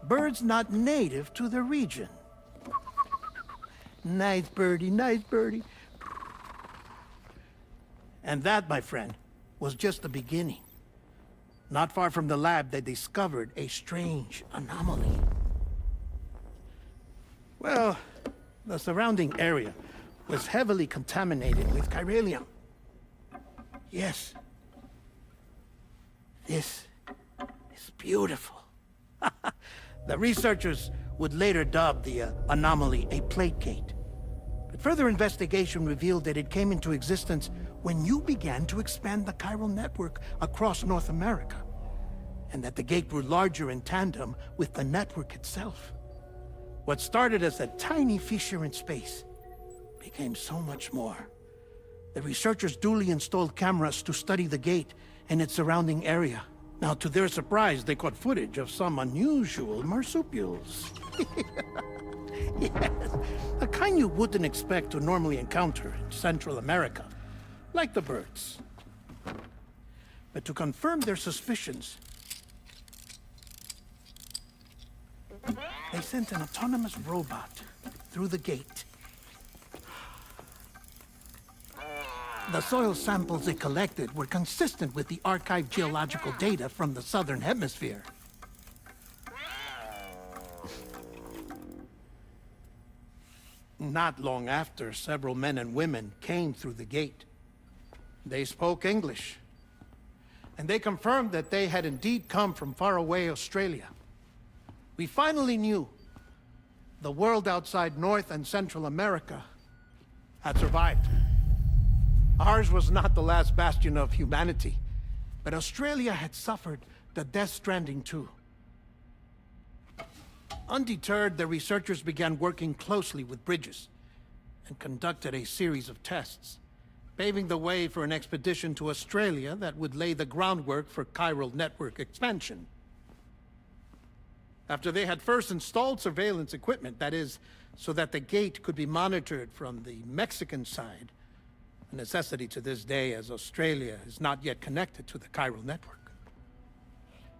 Birds not native to the region. Nice birdie, nice birdie. And that, my friend, was just the beginning. Not far from the lab, they discovered a strange anomaly. Well, the surrounding area was heavily contaminated with chiralium. Yes. This is beautiful. The researchers would later dub the anomaly a plate gate. But further investigation revealed that it came into existence when you began to expand the chiral network across North America, and that the gate grew larger in tandem with the network itself. What started as a tiny fissure in space became so much more. The researchers duly installed cameras to study the gate and its surrounding area. Now, to their surprise, they caught footage of some unusual marsupials. Yes, the kind you wouldn't expect to normally encounter in Central America, like the birds. But to confirm their suspicions, they sent an autonomous robot through the gate. The soil samples it collected were consistent with the archived geological data from the southern hemisphere. Not long after, several men and women came through the gate. They spoke English, and they confirmed that they had indeed come from faraway Australia. We finally knew the world outside North and Central America had survived. Ours was not the last bastion of humanity, but Australia had suffered the death stranding too. Undeterred, the researchers began working closely with Bridges and conducted a series of tests, paving the way for an expedition to Australia that would lay the groundwork for chiral network expansion. After they had first installed surveillance equipment, that is, so that the gate could be monitored from the Mexican side, a necessity to this day as Australia is not yet connected to the chiral network.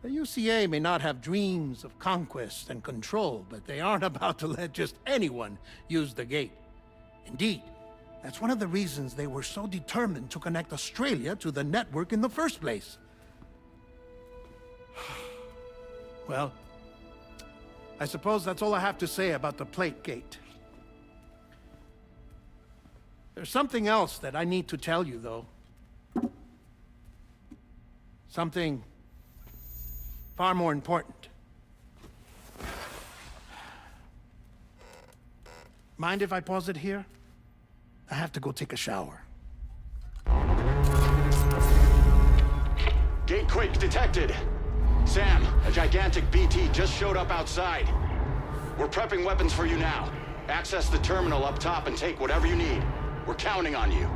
The UCA may not have dreams of conquest and control, but they aren't about to let just anyone use the gate. Indeed, that's one of the reasons they were so determined to connect Australia to the network in the first place. Well, I suppose that's all I have to say about the plate gate. There's something else that I need to tell you, though. Something far more important. Mind if I pause it here? I have to go take a shower. Gate quake detected. Sam, a gigantic BT just showed up outside. We're prepping weapons for you now. Access the terminal up top and take whatever you need. We're counting on you.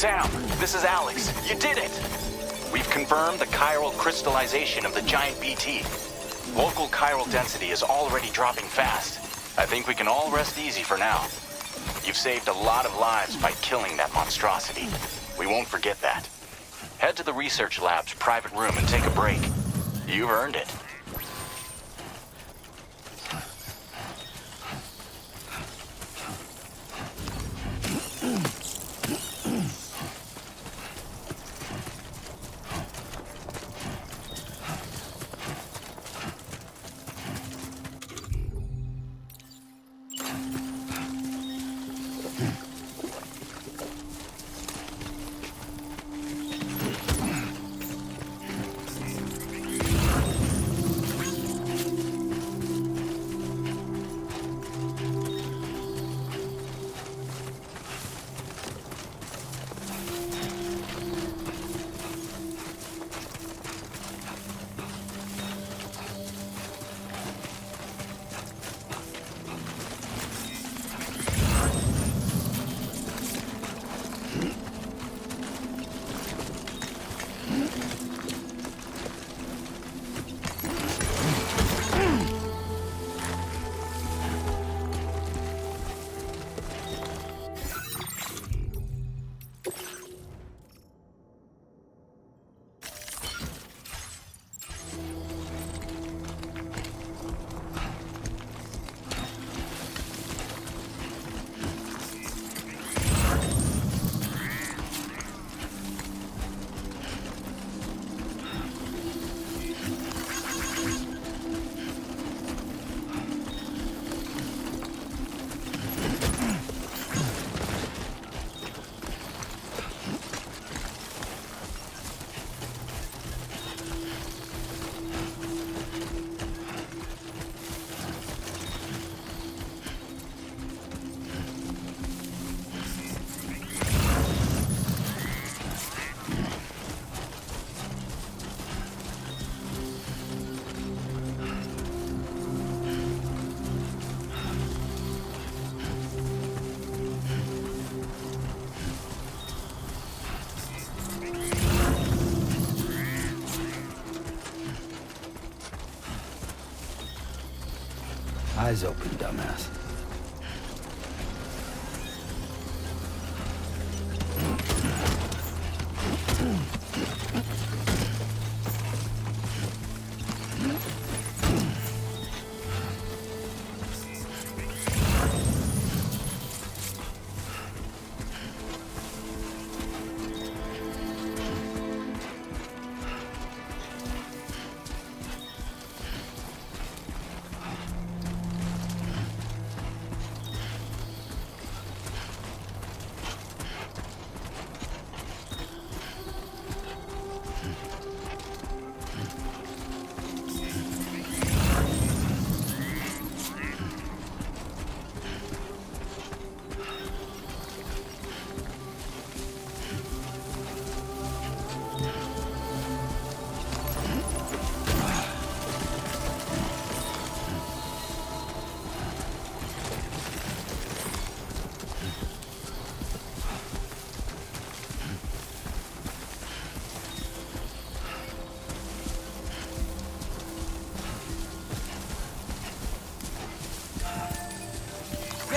Sam, this is Alex. You did it! We've confirmed the chiral crystallization of the giant BT. Local chiral density is already dropping fast. I think we can all rest easy for now. You've saved a lot of lives by killing that monstrosity. We won't forget that. Head to the research lab's private room and take a break. You've earned it. Eyes open, dumbass.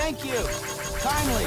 Thank you. Kindly.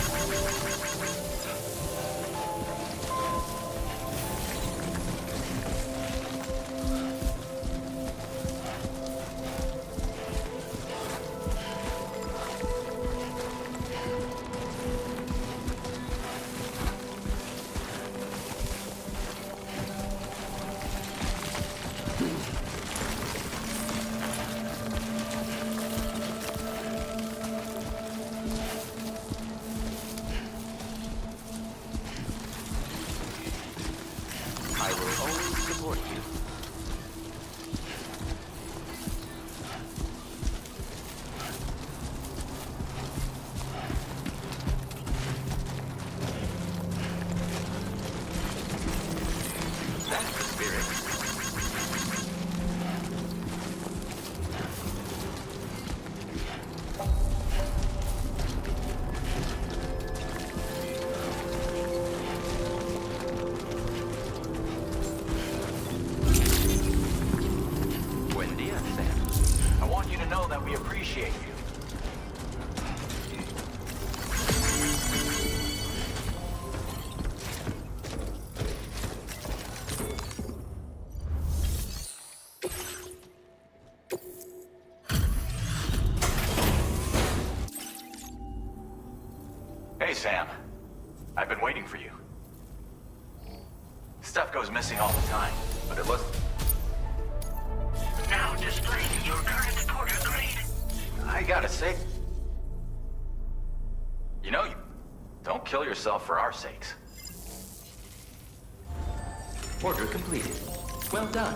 I will always support you. That's the spirit. I've been waiting for you. Stuff goes missing all the time, but it looks... Now displaying your current porter grade. I gotta say... You know, you don't kill yourself for our sakes. Order completed. Well done.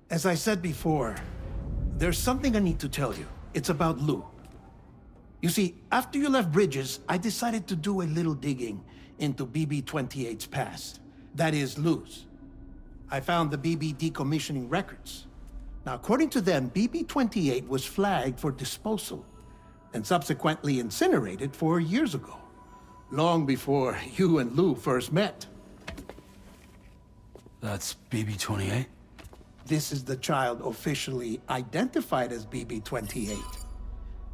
As I said before, there's something I need to tell you. It's about Lou. You see, after you left Bridges, I decided to do a little digging into BB-28's past. That is, Lou's. I found the BB decommissioning records. Now, according to them, BB-28 was flagged for disposal and subsequently incinerated 4 years ago, long before you and Lou first met. That's BB-28? This is the child officially identified as BB-28.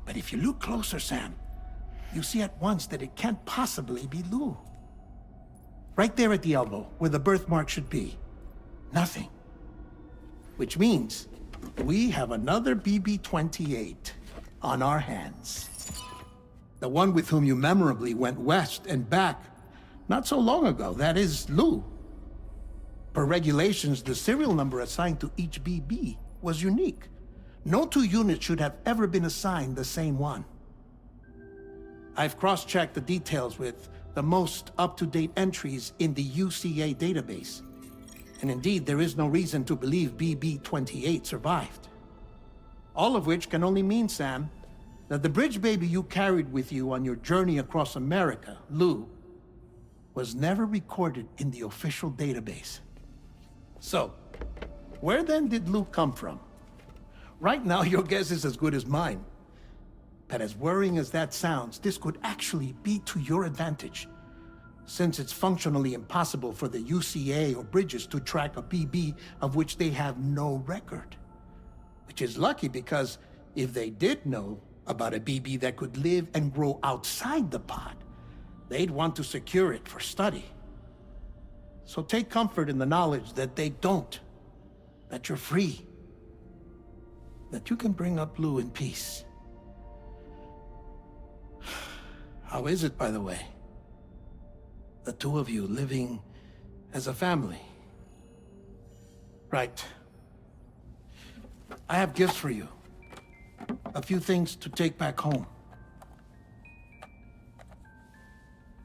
But if you look closer, Sam, you see at once that it can't possibly be Lou. Right there at the elbow, where the birthmark should be. Nothing. Which means we have another BB-28 on our hands. The one with whom you memorably went west and back not so long ago, that is Lou. Per regulations, the serial number assigned to each BB was unique. No two units should have ever been assigned the same one. I've cross-checked the details with the most up-to-date entries in the UCA database. And indeed, there is no reason to believe BB-28 survived. All of which can only mean, Sam, that the bridge baby you carried with you on your journey across America, Lou, was never recorded in the official database. So, where then did Lou come from? Right now, your guess is as good as mine. But as worrying as that sounds, this could actually be to your advantage, since it's functionally impossible for the UCA or Bridges to track a BB of which they have no record. Which is lucky because if they did know about a BB that could live and grow outside the pod, they'd want to secure it for study. So take comfort in the knowledge that they don't, that you're free, that you can bring up Lou in peace. How is it, by the way? The two of you living as a family. Right. I have gifts for you. A few things to take back home.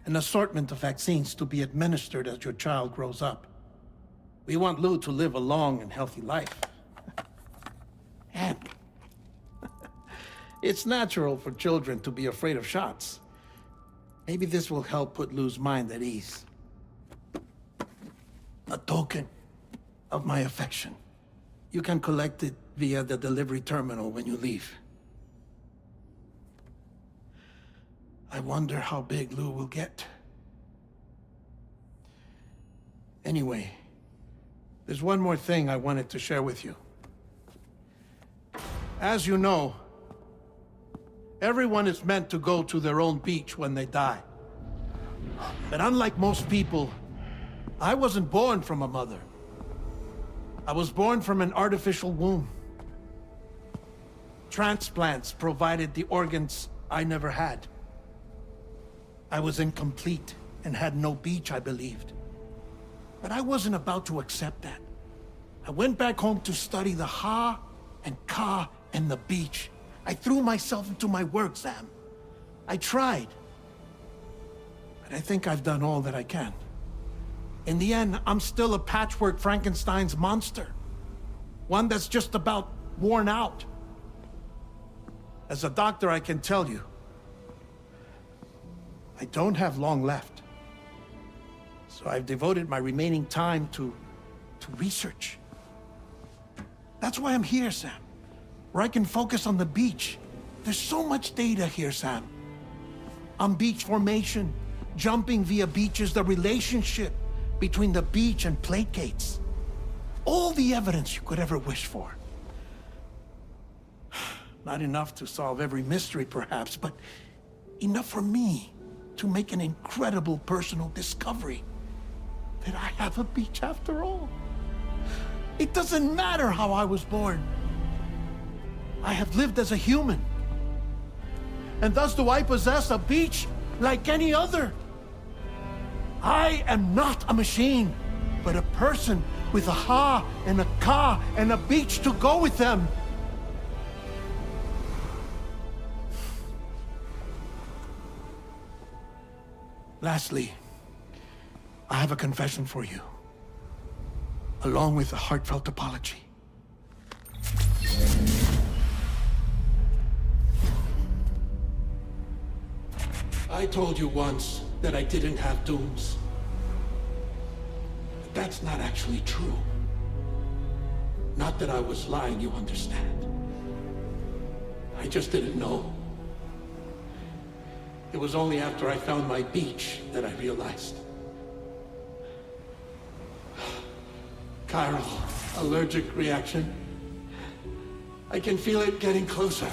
An assortment of vaccines to be administered as your child grows up. We want Lou to live a long and healthy life. And it's natural for children to be afraid of shots. Maybe this will help put Lou's mind at ease. A token of my affection. You can collect it via the delivery terminal when you leave. I wonder how big Lou will get. Anyway, there's one more thing I wanted to share with you. As you know, everyone is meant to go to their own beach when they die. But unlike most people, I wasn't born from a mother. I was born from an artificial womb. Transplants provided the organs I never had. I was incomplete and had no beach, I believed. But I wasn't about to accept that. I went back home to study the Ha and Ka and the beach. I threw myself into my work, Sam. I tried. But I think I've done all that I can. In the end, I'm still a patchwork Frankenstein's monster. One that's just about worn out. As a doctor, I can tell you, I don't have long left. So I've devoted my remaining time to research. That's why I'm here, Sam. Where I can focus on the beach. There's so much data here, Sam. On beach formation, jumping via beaches, the relationship between the beach and plate gates. All the evidence you could ever wish for. Not enough to solve every mystery, perhaps, but enough for me to make an incredible personal discovery. That I have a beach after all. It doesn't matter how I was born. I have lived as a human. And thus do I possess a beach like any other. I am not a machine, but a person with a Ha and a Ka and a beach to go with them. Lastly, I have a confession for you, along with a heartfelt apology. I told you once that I didn't have dooms. But that's not actually true. Not that I was lying, you understand. I just didn't know. It was only after I found my beach that I realized. Chiral allergic reaction. I can feel it getting closer.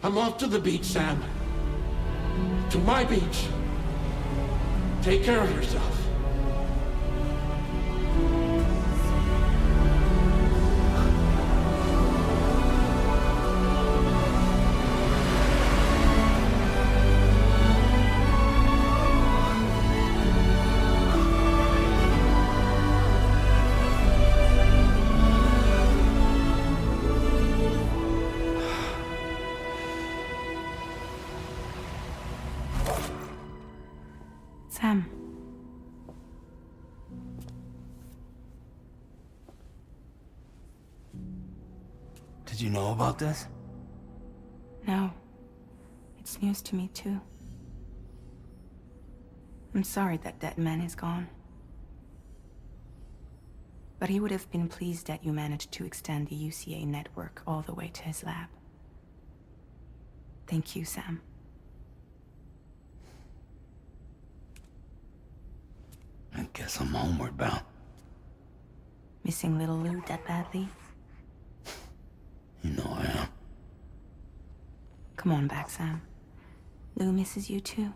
I'm off to the beach, Sam. To my beach. Take care of yourself. Sam. Did you know about this? No. It's news to me, too. I'm sorry that that man is gone. But he would have been pleased that you managed to extend the UCA network all the way to his lab. Thank you, Sam. I guess I'm homeward bound. Missing little Lou that badly? You know I am. Come on back, Sam. Lou misses you too.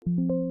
you.